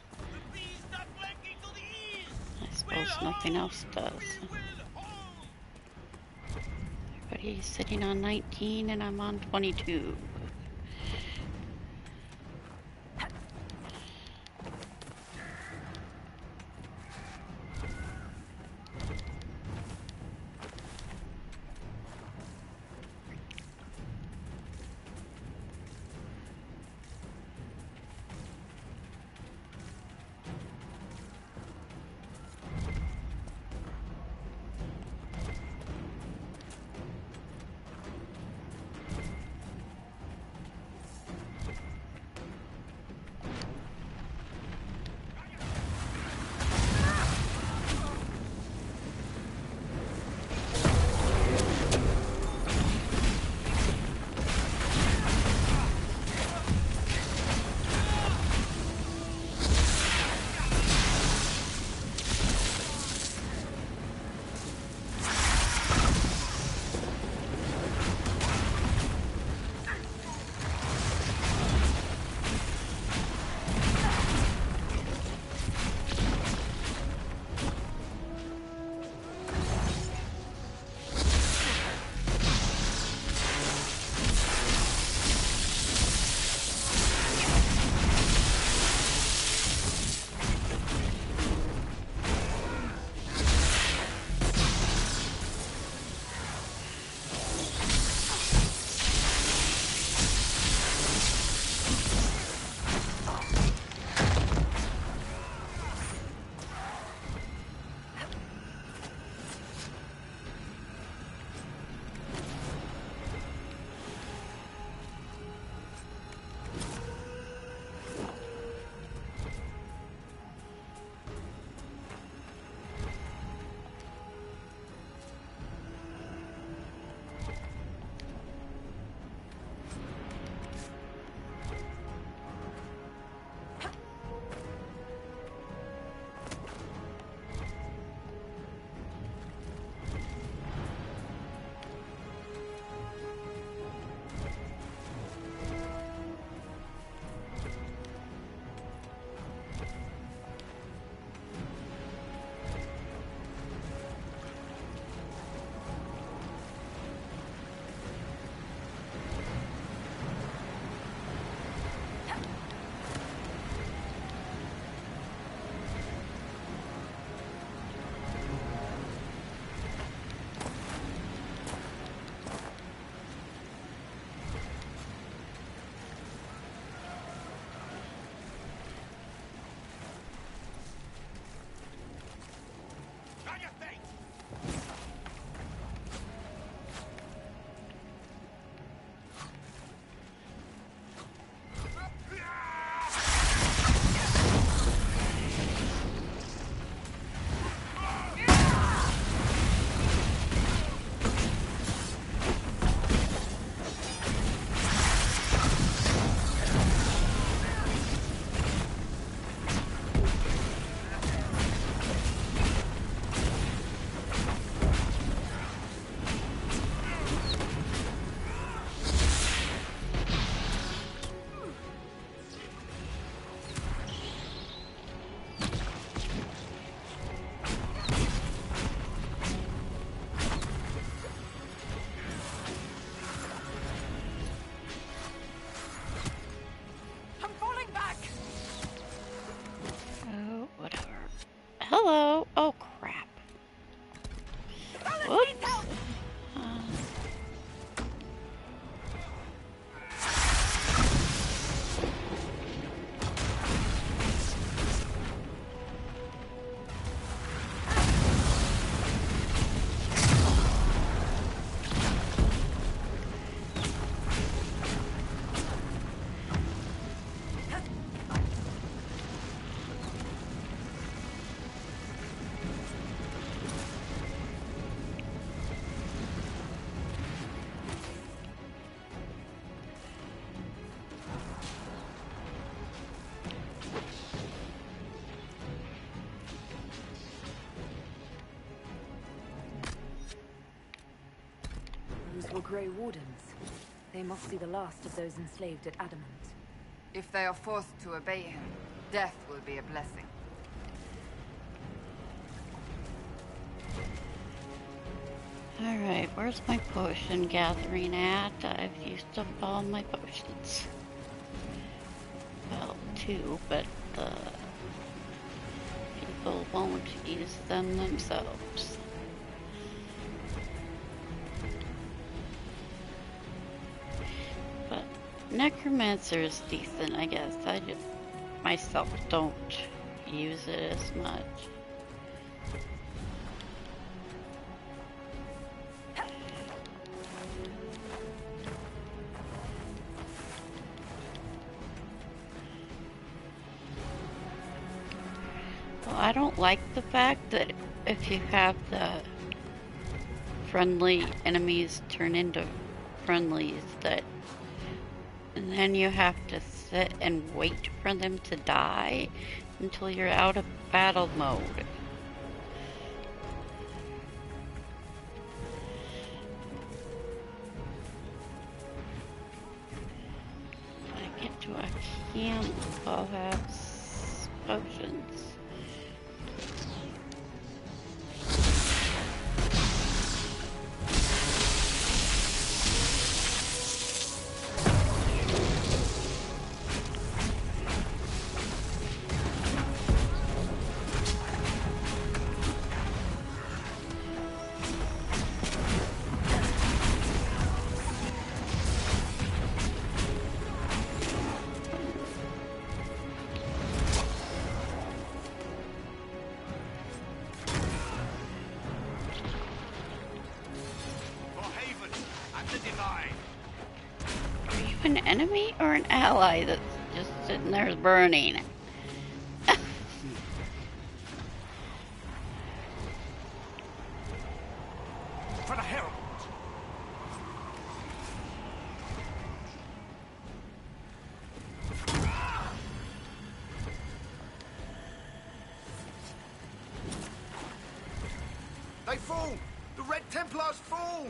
I suppose nothing else does. Everybody's sitting on 19 and I'm on 22. Hello. Oh, crap. Whoops. Those were Grey Wardens. They must be the last of those enslaved at Adamant. If they are forced to obey him, death will be a blessing. Alright, where's my potion gathering at? I've used up all my potions. Well, 2, but the people won't use them themselves. But Necromancer is decent, I guess. I just myself don't use it as much. I don't like the fact that if you have the friendly enemies turn into friendlies, and then you have to sit and wait for them to die until you're out of battle mode. When I get to a camp, I'll have potions. An enemy or an ally that's just sitting there burning? For the Herald! They fall! The Red Templars fall!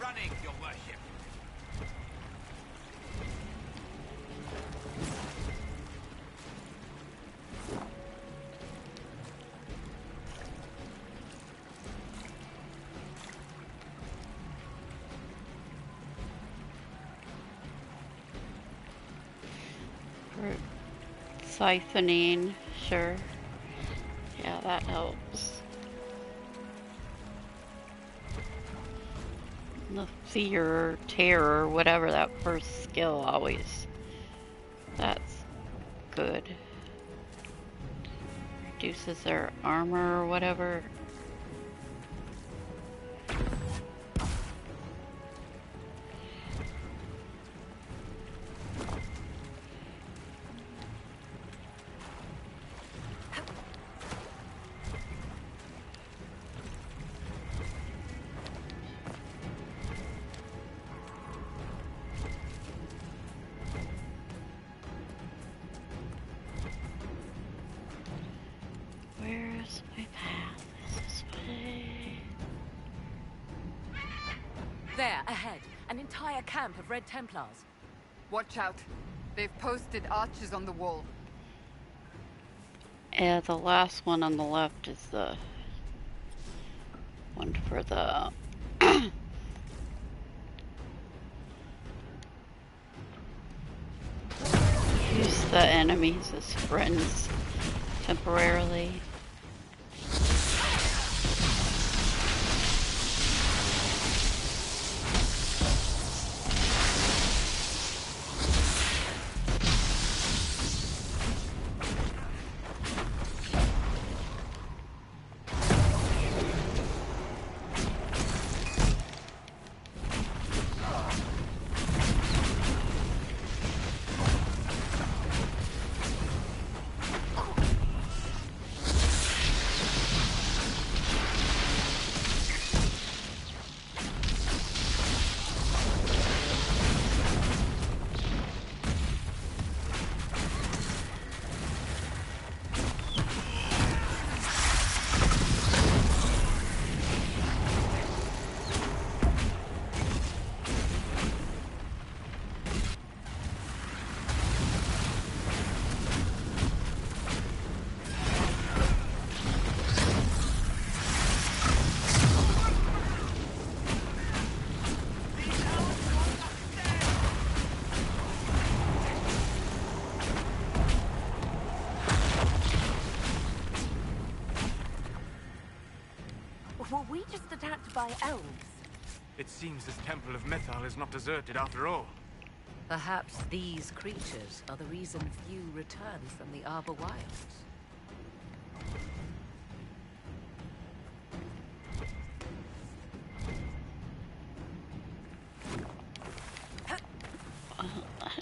Running, your worship. Siphoning, sure. Yeah, that helps. The fear, terror, whatever that first skill always. That's good. Reduces their armor or whatever. Where's my path? This way. There, ahead. An entire camp of Red Templars. Watch out. They've posted archers on the wall. Yeah, the last one on the left is the One for the use the enemies as friends temporarily. Were we just attacked by elves? It seems this Temple of Mythal is not deserted after all. Perhaps these creatures are the reason few return from the Arbor Wilds. That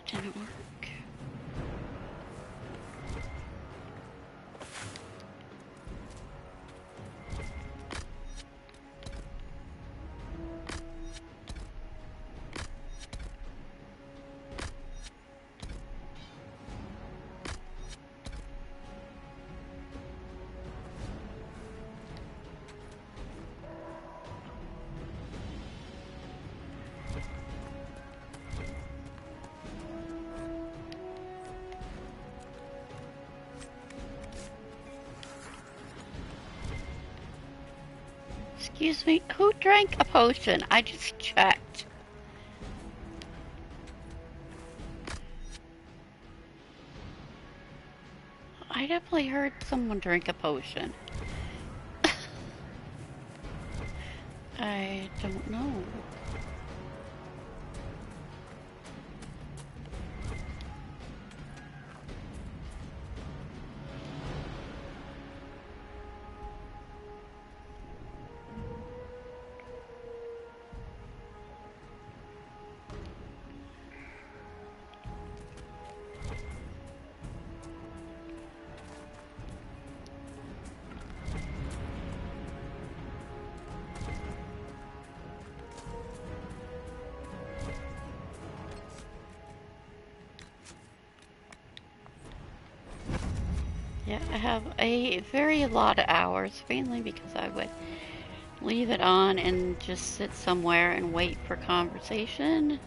didn't work. Excuse me, who drank a potion? I just checked. I definitely heard someone drink a potion. I don't know. Yeah, I have a very lot of hours, mainly because I would leave it on and just sit somewhere and wait for conversation.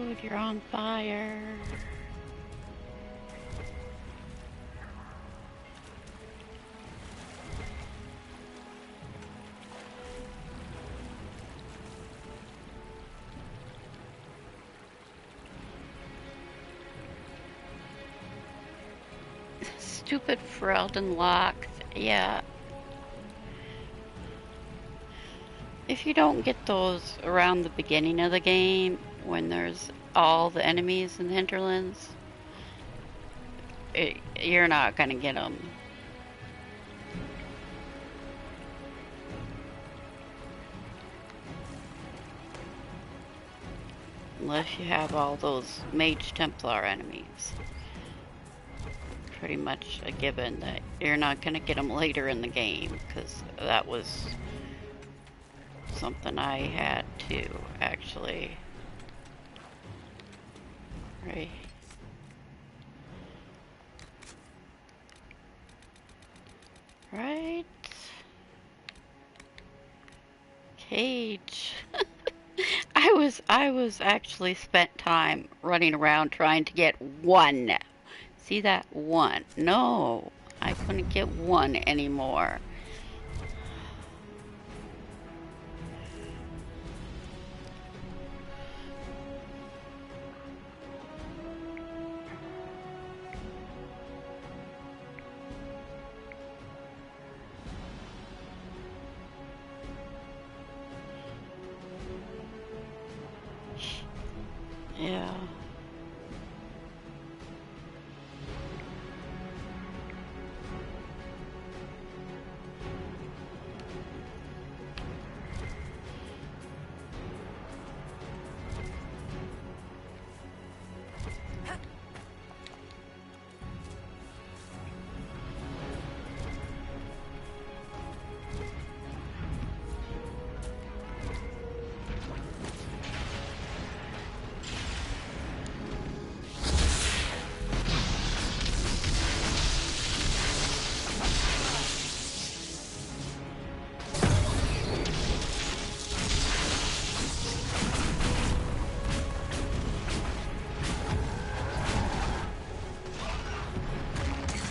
Dude, you're on fire. Stupid Ferelden locks. Yeah. If you don't get those around the beginning of the game, when there's all the enemies in the hinterlands, you're not gonna get them. Unless you have all those Mage Templar enemies. Pretty much a given that you're not gonna get them later in the game, because that was something I had to actually. Right. Right. Cage. I was actually spent time running around trying to get one. See that one? No, I couldn't get one anymore. Yeah.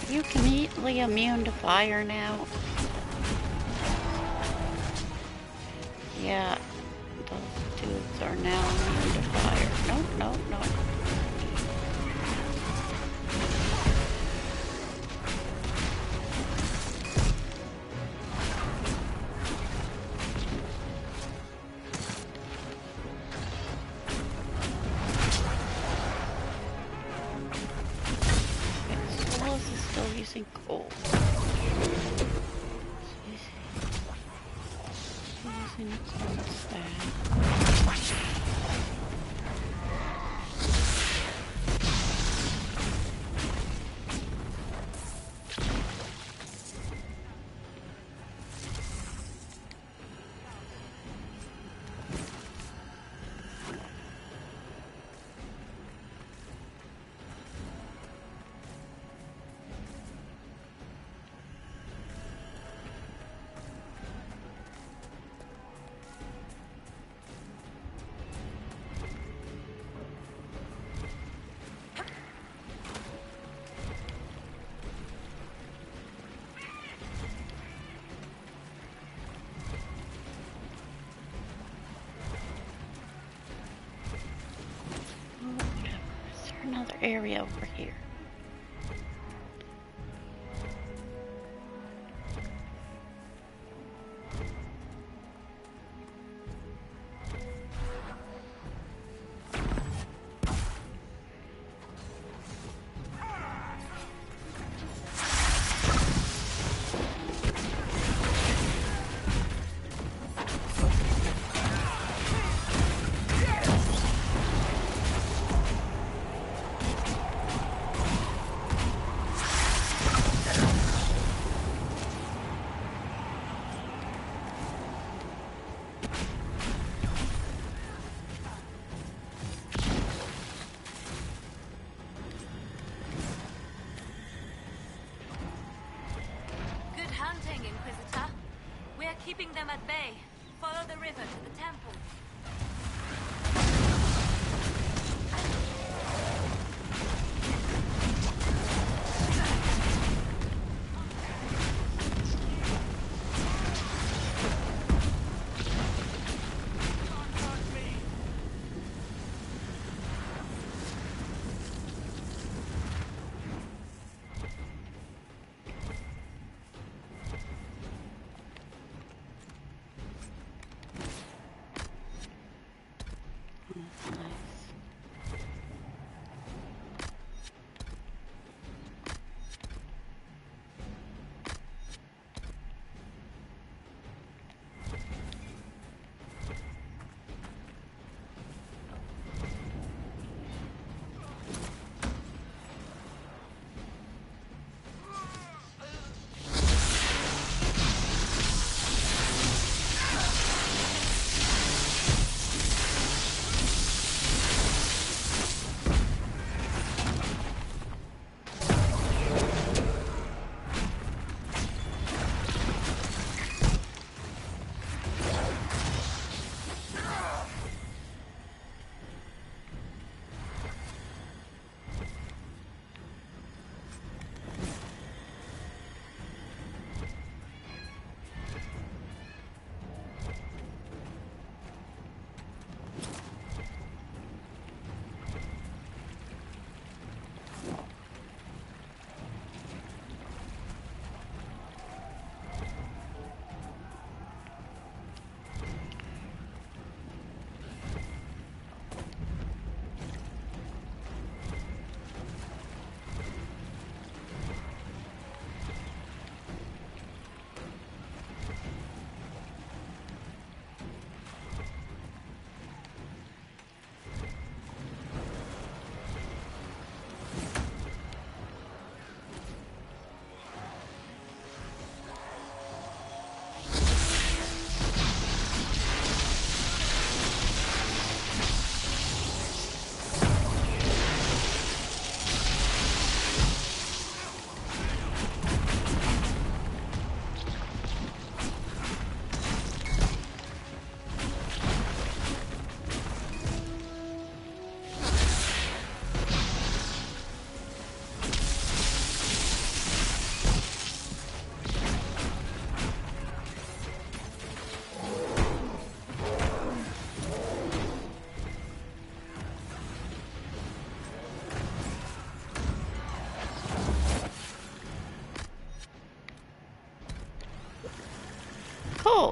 You completely immune to fire now? Yeah, those dudes are now immune to fire. Nope, nope, nope. Using coal. Using coal another area over here. Keeping them at bay. Follow the river to the temple.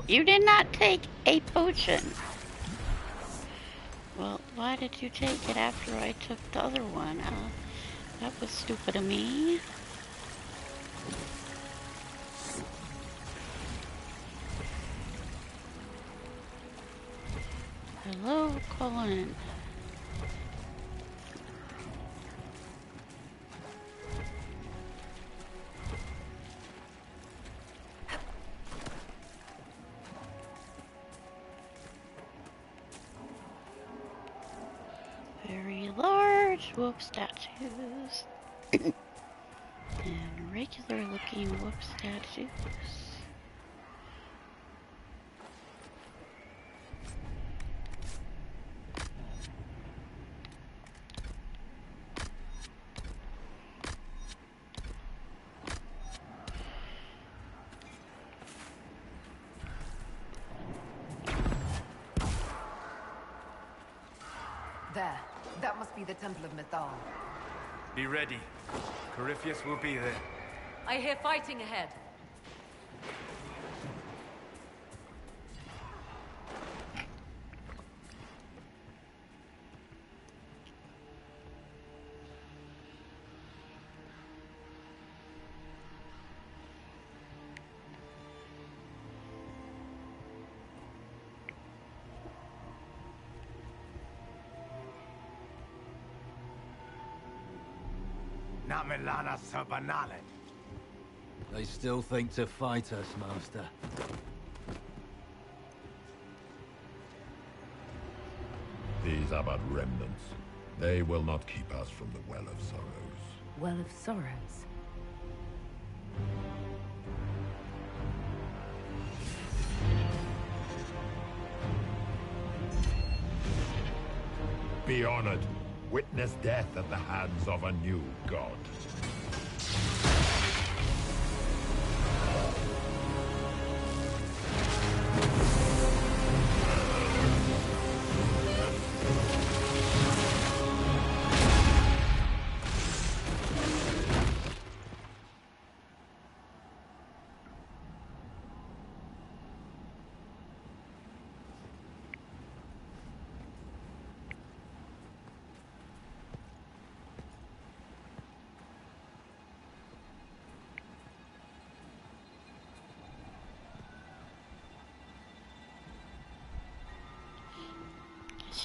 No, you did not take a potion. Well, why did you take it after I took the other one? That was stupid of me. Hello, Colin. Very large wolf statues. And regular looking wolf statues. There. That must be the Temple of Mythal. Be ready. Corypheus will be there. I hear fighting ahead. They still think to fight us, Master. These are but remnants. They will not keep us from the Well of Sorrows. Well of Sorrows. Be honored. Witness death at the hands of a new god.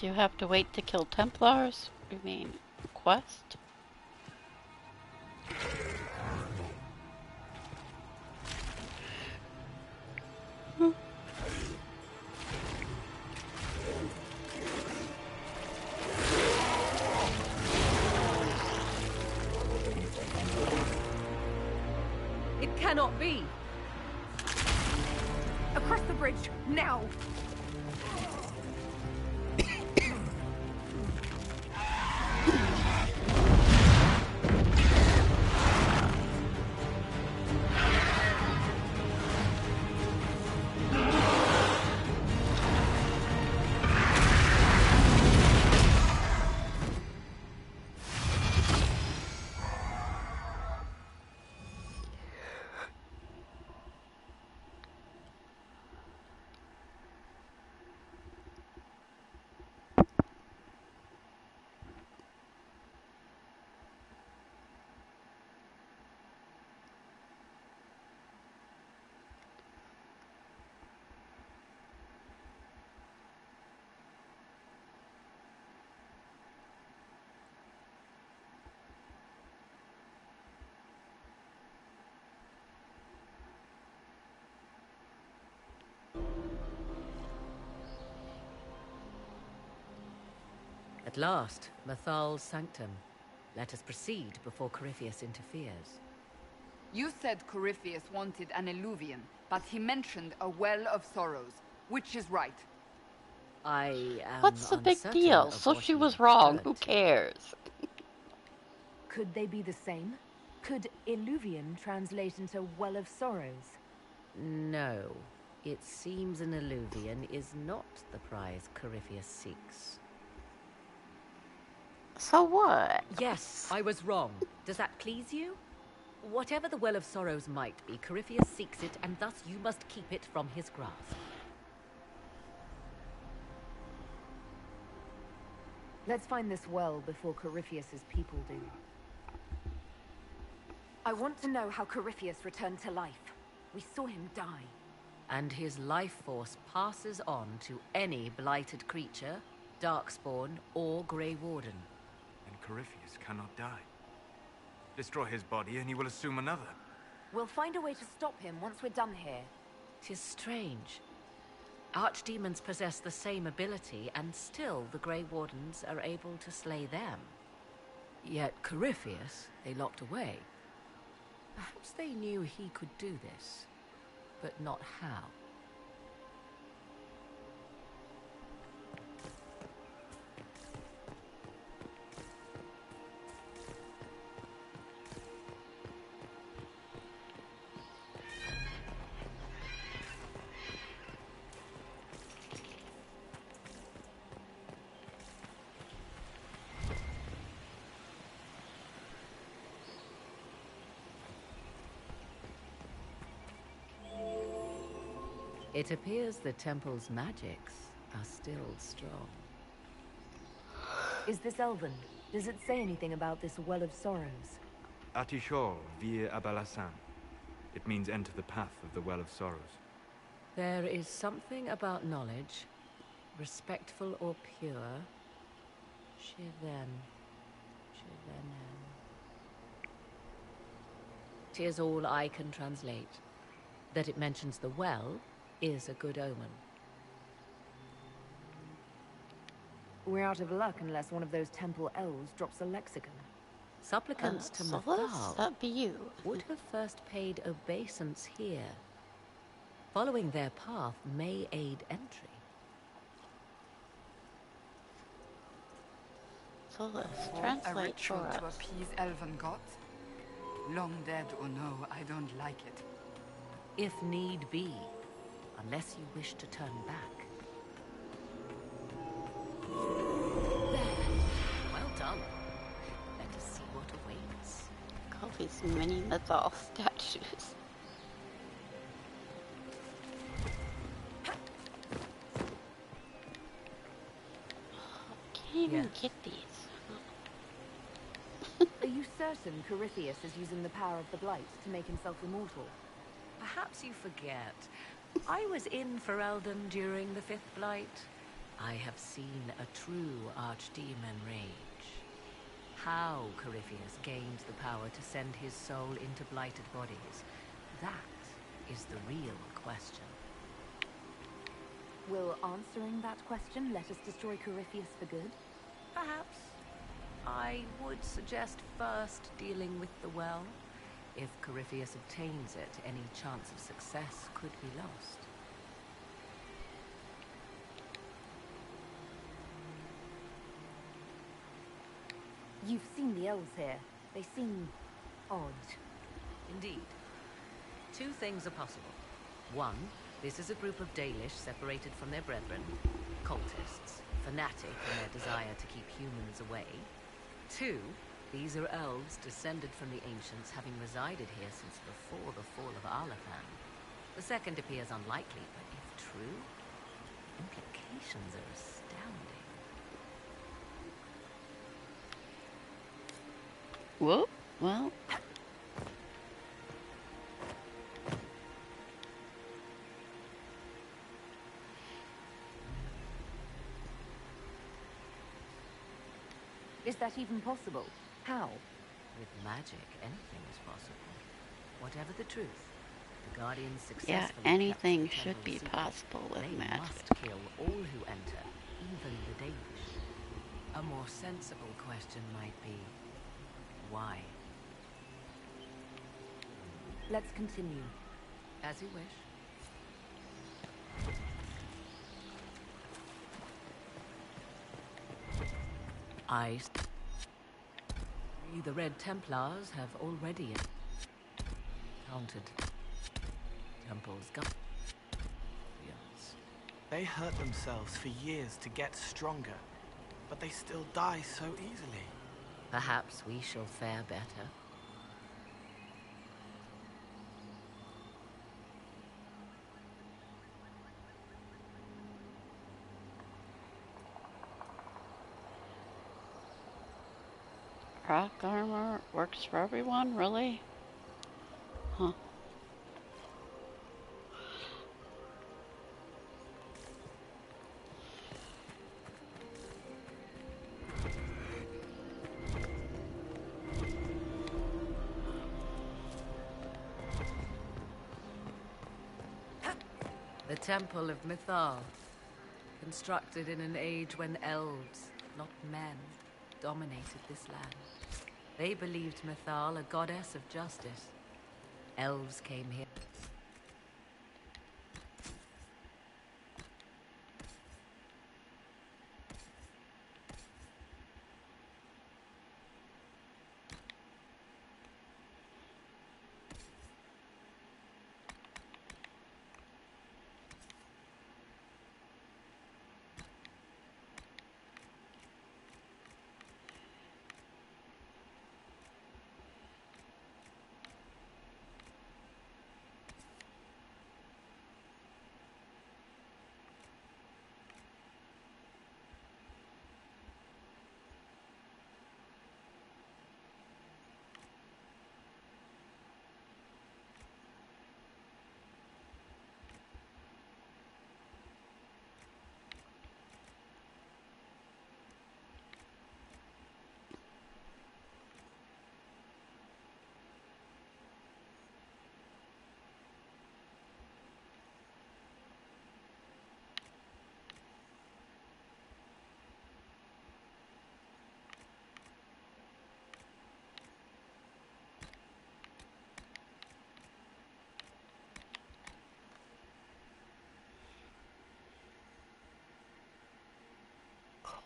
You have to wait to kill Templars? You mean quest? It cannot be. Across the bridge, now! At last, Mythal's sanctum. Let us proceed before Corypheus interferes. You said Corypheus wanted an Eluvian, but he mentioned a Well of Sorrows. Which is right? I am What's the big uncertain deal? of So what she he was wrong. referred Who to. cares? Could they be the same? Could Eluvian translate into Well of Sorrows? No. It seems an Eluvian is not the prize Corypheus seeks. So what? Yes, I was wrong. Does that please you? Whatever the Well of Sorrows might be, Corypheus seeks it, and thus you must keep it from his grasp. Let's find this well before Corypheus's people do. I want to know how Corypheus returned to life. We saw him die. And his life force passes on to any blighted creature, darkspawn, or Grey Warden. And Corypheus cannot die. Destroy his body and he will assume another. We'll find a way to stop him once we're done here. 'Tis strange. Archdemons possess the same ability, and still the Grey Wardens are able to slay them. Yet Corypheus they locked away. Perhaps they knew he could do this, but not how. It appears the temple's magics are still strong. Is this Elven? Does it say anything about this Well of Sorrows? Atishol vir Abalasan. It means enter the path of the Well of Sorrows. There is something about knowledge, respectful or pure. Shiven. Shivenen. 'Tis all I can translate. That it mentions the well is a good omen. We're out of luck unless one of those temple elves drops a lexicon. Supplicants to Mathal that'd be you. would have first paid obeisance here. Following their path may aid entry. Solus, A translate ritual for to us. appease elven gods? Long dead or no, I don't like it. If need be, unless you wish to turn back. There. Well done. Let us see what awaits. All these mini Mathal statues. Can't even get these. Are you certain Corypheus is using the power of the Blight to make himself immortal? Perhaps you forget. I was in Ferelden during the Fifth Blight. I have seen a true archdemon rage. How Corypheus gained the power to send his soul into blighted bodies, that is the real question. Will answering that question let us destroy Corypheus for good? Perhaps. I would suggest first dealing with the well. If Corypheus obtains it, any chance of success could be lost. You've seen the elves here. They seem odd. Indeed. Two things are possible. One, this is a group of Dalish separated from their brethren, cultists, fanatic in their desire to keep humans away. Two, these are elves descended from the ancients, having resided here since before the fall of Arlathan. The second appears unlikely, but if true, the implications are astounding. Whoop. Well. Is that even possible? How? With magic, anything is possible. Whatever the truth, the Guardians successfully Yeah, kept anything the should temple be secret. possible with They magic. must kill all who enter, even the Danish. A more sensible question might be, why? Let's continue. As you wish. The Red Templars have already encountered temples. They hurt themselves for years to get stronger, but they still die so easily. Perhaps we shall fare better. rock armor works for everyone, really? Huh. The Temple of Mythal, constructed in an age when elves, not men, dominated this land. They believed Mythal a goddess of justice. Elves came here.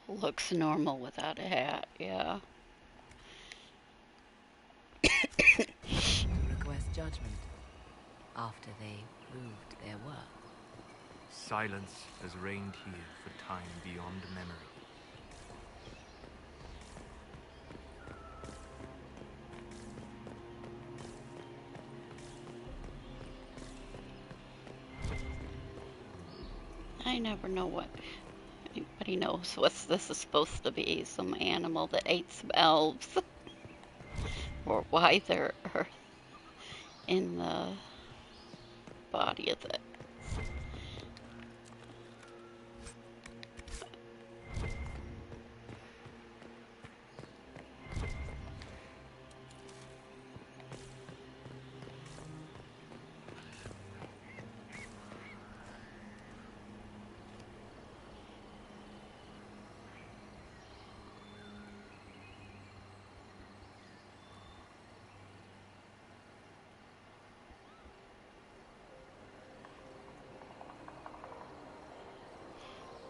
Looks normal without a hat, yeah. To request judgment after they proved their worth. Silence has reigned here for time beyond memory. I never know what anybody knows what this is supposed to be. Some animal that ate some elves. Or why they're in the body of it.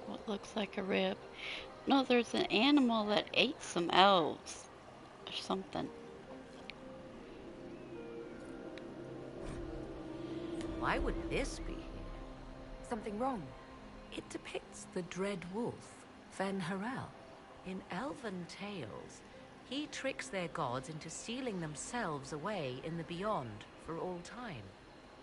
What looks like a rib. No, there's an animal that ate some elves or something. Why would this be here? Something wrong? It depicts the dread wolf, Fen-Harel. In elven tales, he tricks their gods into sealing themselves away in the beyond for all time.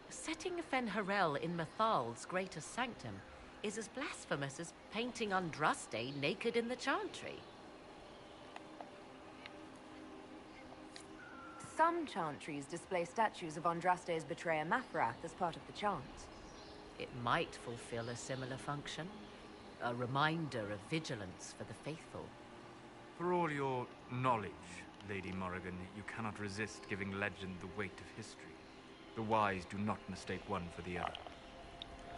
Setting Fen-Harel in Mythal's greater sanctum is as blasphemous as painting Andraste naked in the chantry. Some chantries display statues of Andraste's betrayer Mathrath as part of the chant. It might fulfill a similar function, a reminder of vigilance for the faithful. For all your knowledge, Lady Morrigan, you cannot resist giving legend the weight of history. The wise do not mistake one for the other.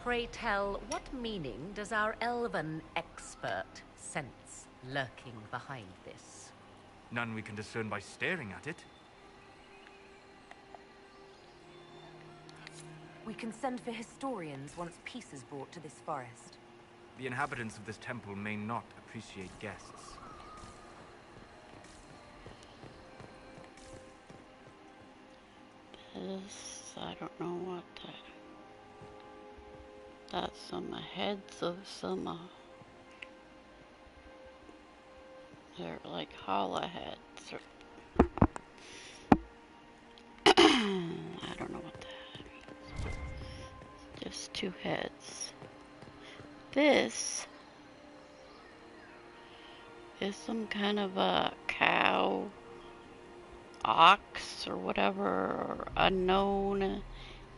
Pray tell, what meaning does our elven expert sense lurking behind this? None we can discern by staring at it. We can send for historians once peace is brought to this forest. The inhabitants of this temple may not appreciate guests. This, I don't know what that. That's some heads of some. They're like hollow heads. Or I don't know what that means. Just two heads. This is some kind of a cow ox or whatever, or unknown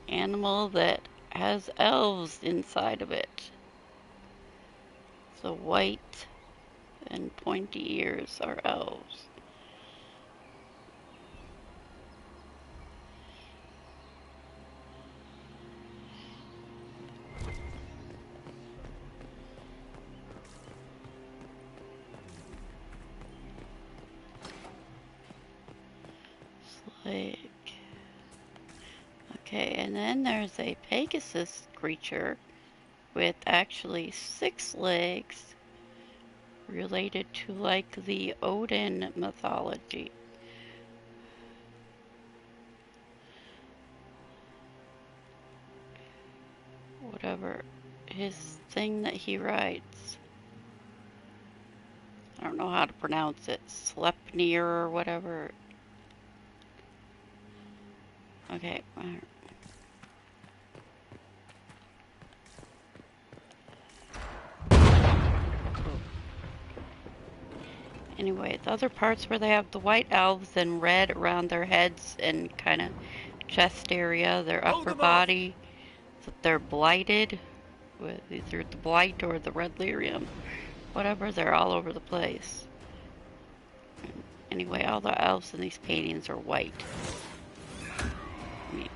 animal that has elves inside of it. So white and pointy ears are elves. Like, okay, and then there's a Pegasus creature with actually 6 legs, related to like the Odin mythology. Whatever his thing that he rides. I don't know how to pronounce it. Sleipnir or whatever. Okay. Anyway, the other parts where they have the white elves and red around their heads and kind of chest area, their upper body, that they're blighted with either the blight or the red lyrium. Whatever, they're all over the place. Anyway, all the elves in these paintings are white. I mean,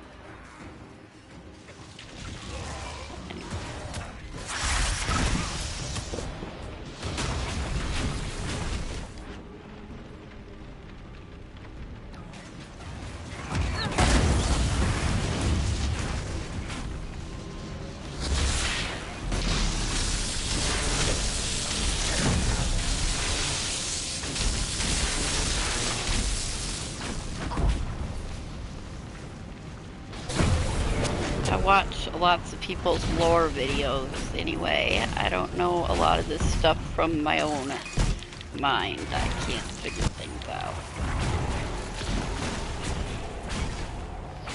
I watch lots of people's lore videos anyway. I don't know a lot of this stuff from my own mind. I can't figure things out.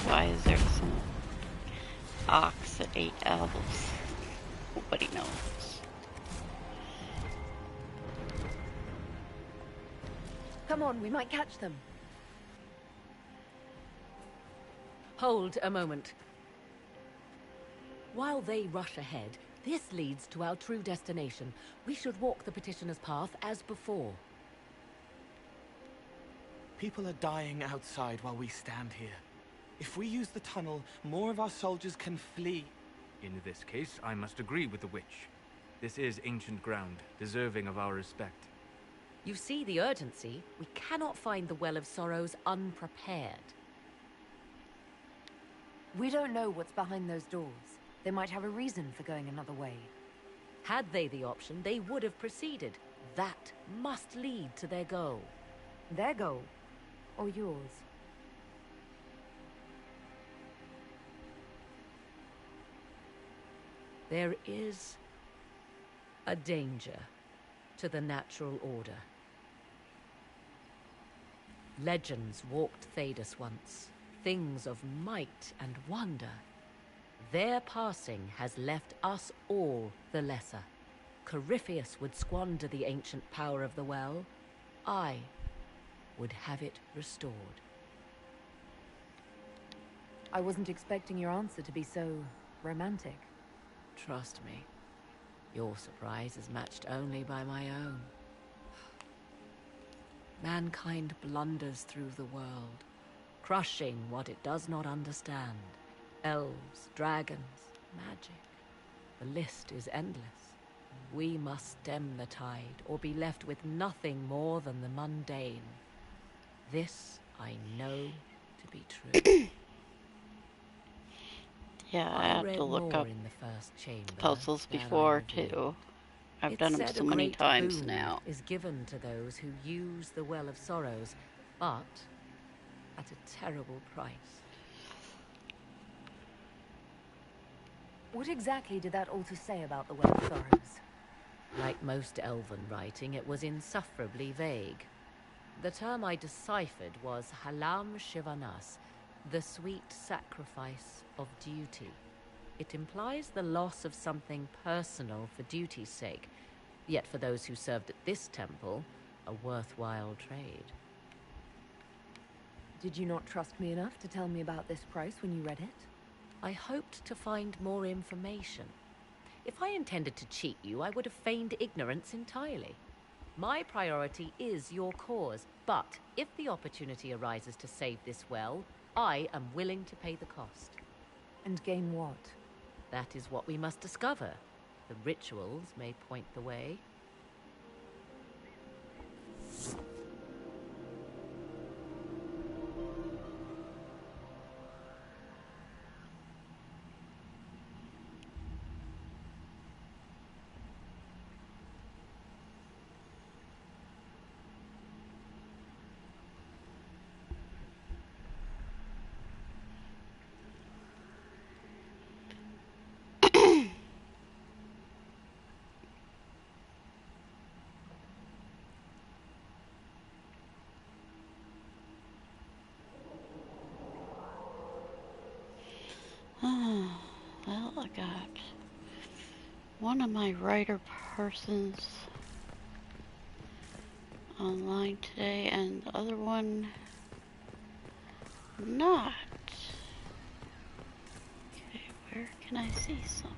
Why is there some ox that ate elves? Nobody knows. Come on, we might catch them. Hold a moment. While they rush ahead, this leads to our true destination. We should walk the petitioner's path as before. People are dying outside while we stand here. If we use the tunnel, more of our soldiers can flee. In this case, I must agree with the witch. This is ancient ground, deserving of our respect. You see the urgency? We cannot find the Well of Sorrows unprepared. We don't know what's behind those doors. They might have a reason for going another way. Had they the option, they would have proceeded. That must lead to their goal. Their goal? Or yours? There is a danger to the natural order. Legends walked Thedas once, things of might and wonder. Their passing has left us all the lesser. Corypheus would squander the ancient power of the well. I would have it restored. I wasn't expecting your answer to be so romantic. Trust me, your surprise is matched only by my own. Mankind blunders through the world, crushing what it does not understand. Elves, dragons, magic. The list is endless. We must stem the tide, or be left with nothing more than the mundane. This I know to be true. Yeah, I have to look up in the first chamber puzzles before too. I've done them so many times now. Is given to those who use the Well of Sorrows, but at a terrible price. What exactly did that altar say about the Well of Sorrows? Like most elven writing, it was insufferably vague. The term I deciphered was Halam Shivanas, the sweet sacrifice of duty. It implies the loss of something personal for duty's sake, yet for those who served at this temple, a worthwhile trade. Did you not trust me enough to tell me about this price when you read it? I hoped to find more information. If I intended to cheat you, I would have feigned ignorance entirely. My priority is your cause, but if the opportunity arises to save this well, I am willing to pay the cost. And gain what? That is what we must discover. The rituals may point the way. Well, I got one of my writer persons online today and the other one not. Okay, where can I see some?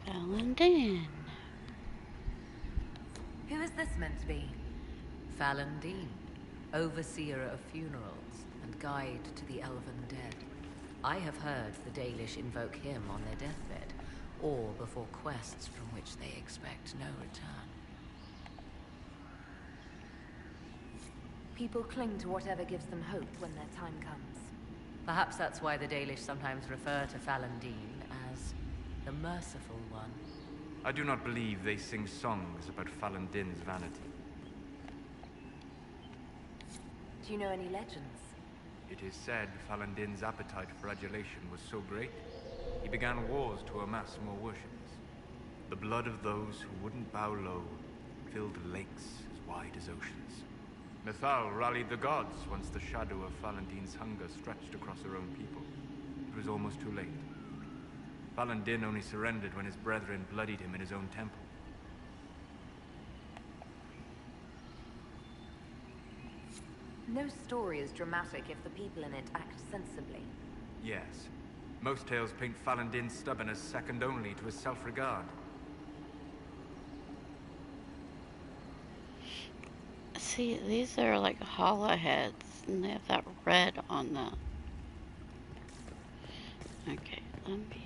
Valentin. Who is this meant to be? Valentin, overseer of funerals and guide to the elven dead. I have heard the Dalish invoke him on their deathbed, or before quests from which they expect no return. People cling to whatever gives them hope when their time comes. Perhaps that's why the Dalish sometimes refer to Valentin as the Merciful One. I do not believe they sing songs about Valentin's vanity. Do you know any legends? It is said Valentin's appetite for adulation was so great, he began wars to amass more worshippers. The blood of those who wouldn't bow low filled lakes as wide as oceans. Mithal rallied the gods once the shadow of Valentin's hunger stretched across her own people. It was almost too late. Valentin only surrendered when his brethren bloodied him in his own temple. No story is dramatic if the people in it act sensibly. Yes. Most tales paint Valentin's stubbornness second only to his self-regard. See, these are like hollow heads, and they have that red on them. Okay, let me...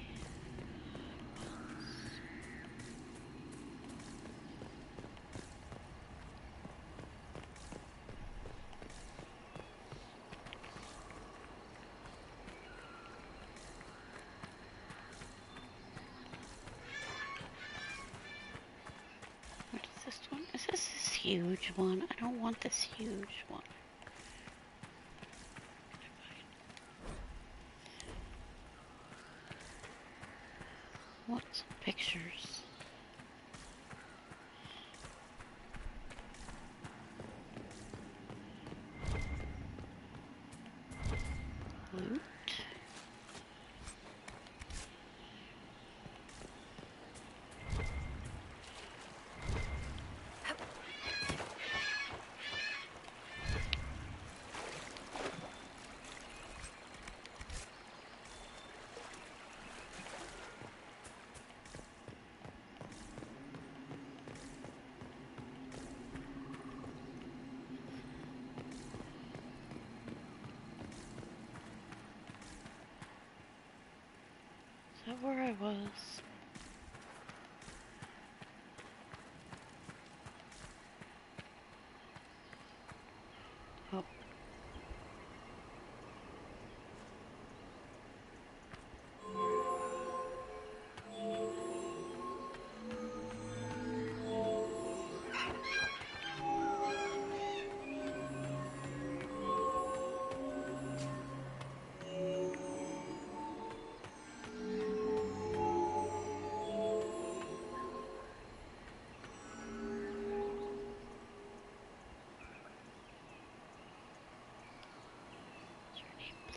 What is this one? Is this huge one? I don't want this huge one. I want some pictures. Loot. Is that where I was? Oh.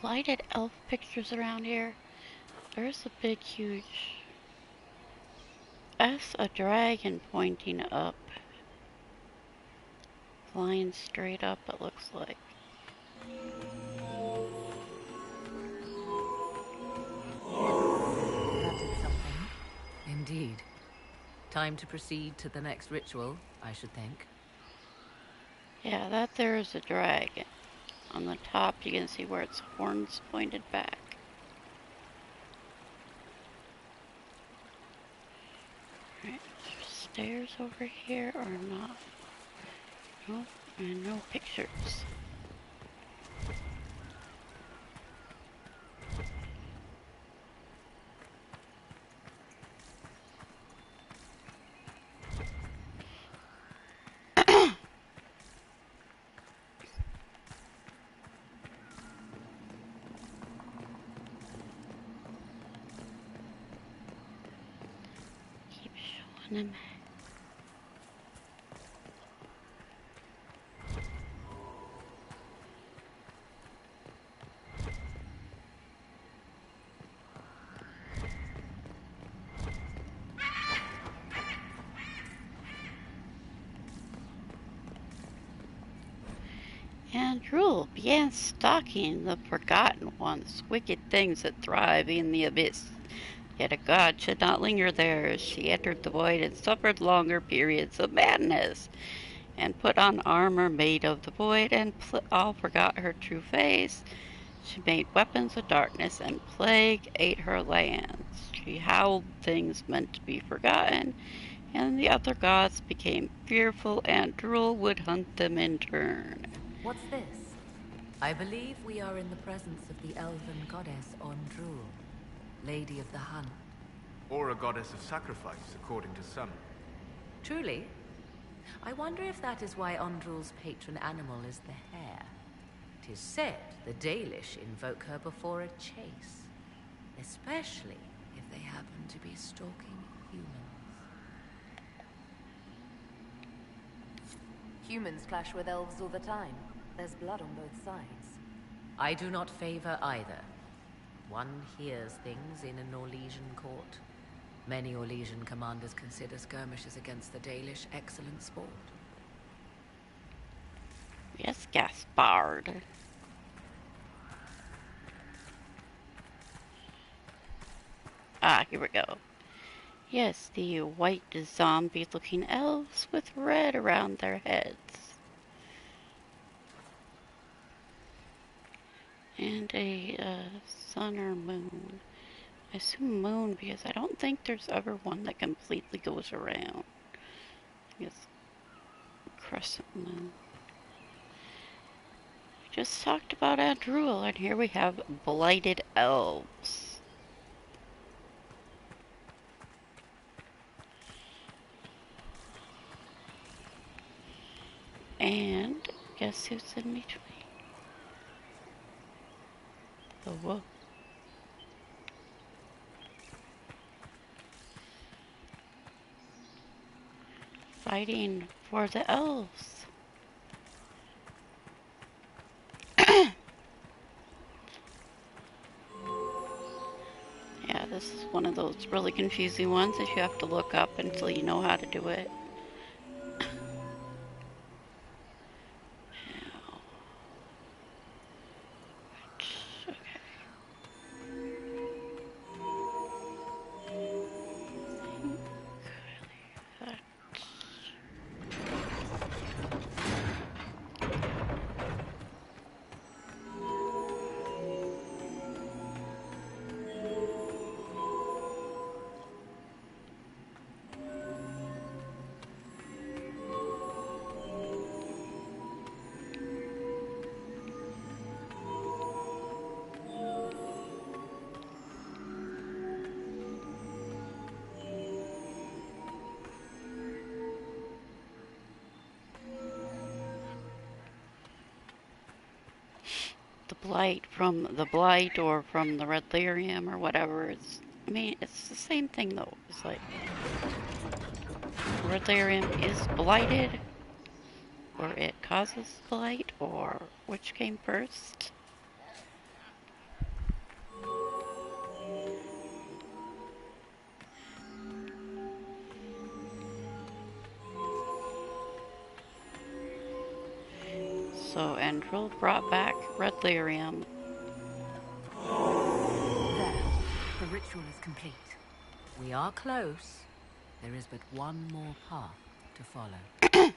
Blighted elf pictures around here. There's a big, huge... That's a dragon pointing up. flying straight up, it looks like. That did something. Indeed. Time to proceed to the next ritual, I should think. Yeah, that there is a dragon. On the top, you can see where its horns pointed back. Alright, stairs over here or not? Nope, and no pictures. Keep showing them. And Drool began stalking the Forgotten Ones, wicked things that thrive in the abyss. Yet a god should not linger there. She entered the void and suffered longer periods of madness, and put on armor made of the void, and all forgot her true face. She made weapons of darkness, and plague ate her lands. She howled things meant to be forgotten, and the other gods became fearful, and Drool would hunt them in turn. What's this? I believe we are in the presence of the elven goddess Ondrul, Lady of the Hunt. Or a goddess of sacrifice, according to some. Truly? I wonder if that is why Ondrul's patron animal is the hare. 'Tis said the Dalish invoke her before a chase, especially if they happen to be stalking humans. Humans clash with elves all the time. There's blood on both sides. I do not favor either. One hears things in an Orlesian court. Many Orlesian commanders consider skirmishes against the Dalish excellent sport. Yes, Gaspard. Ah, here we go. Yes, the white zombie-looking elves with red around their heads. And a sun or moon. I assume moon because I don't think there's ever one that completely goes around. I think it's crescent moon. We just talked about Andrul, and here we have blighted elves. And guess who's in between? The wolf. Fighting for the elves. Yeah, this is one of those really confusing ones that you have to look up until you know how to do it. Blight from the blight or from the red lyrium or whatever. I mean, it's the same thing though. It's like red lyrium is blighted, or it causes blight, or which came first? So Andril brought back red lyrium. There. The ritual is complete. We are close. There is but one more path to follow.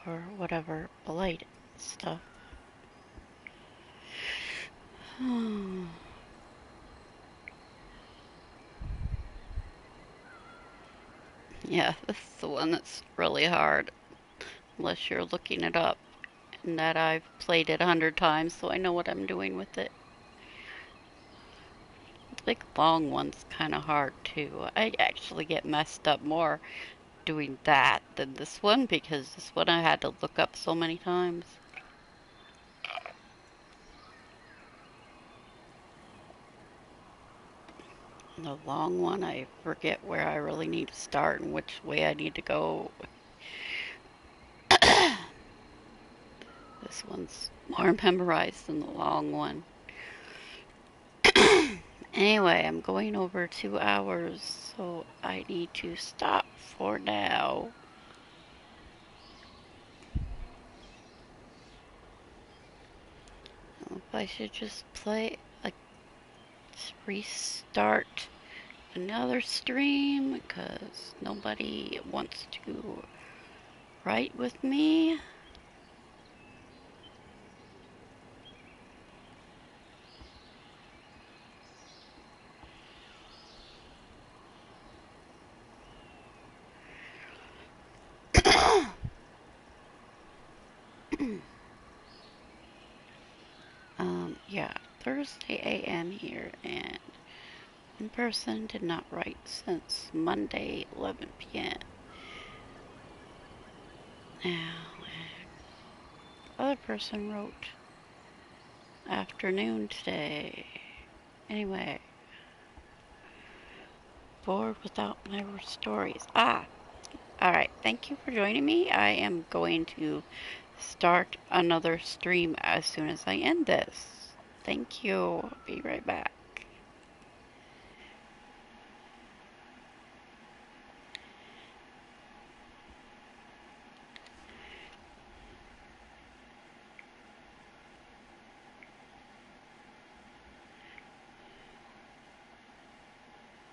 Or whatever blight stuff. Yeah, this is the one that's really hard. Unless you're looking it up. And that I've played it 100 times, so I know what I'm doing with it. The big long one's kind of hard too. I actually get messed up more doing that than this one, because this one I had to look up so many times. And the long one, I forget where I really need to start and which way I need to go. This one's more memorized than the long one. Anyway, I'm going over 2 hours, so I need to stop for now. I should just play, like, restart another stream, because nobody wants to write with me. Yeah, Thursday AM here, and in person did not write since Monday 11 p.m. Now, other person wrote afternoon today. Anyway, bored without my stories. Alright, thank you for joining me. I am going to start another stream as soon as I end this. Thank you. Be right back.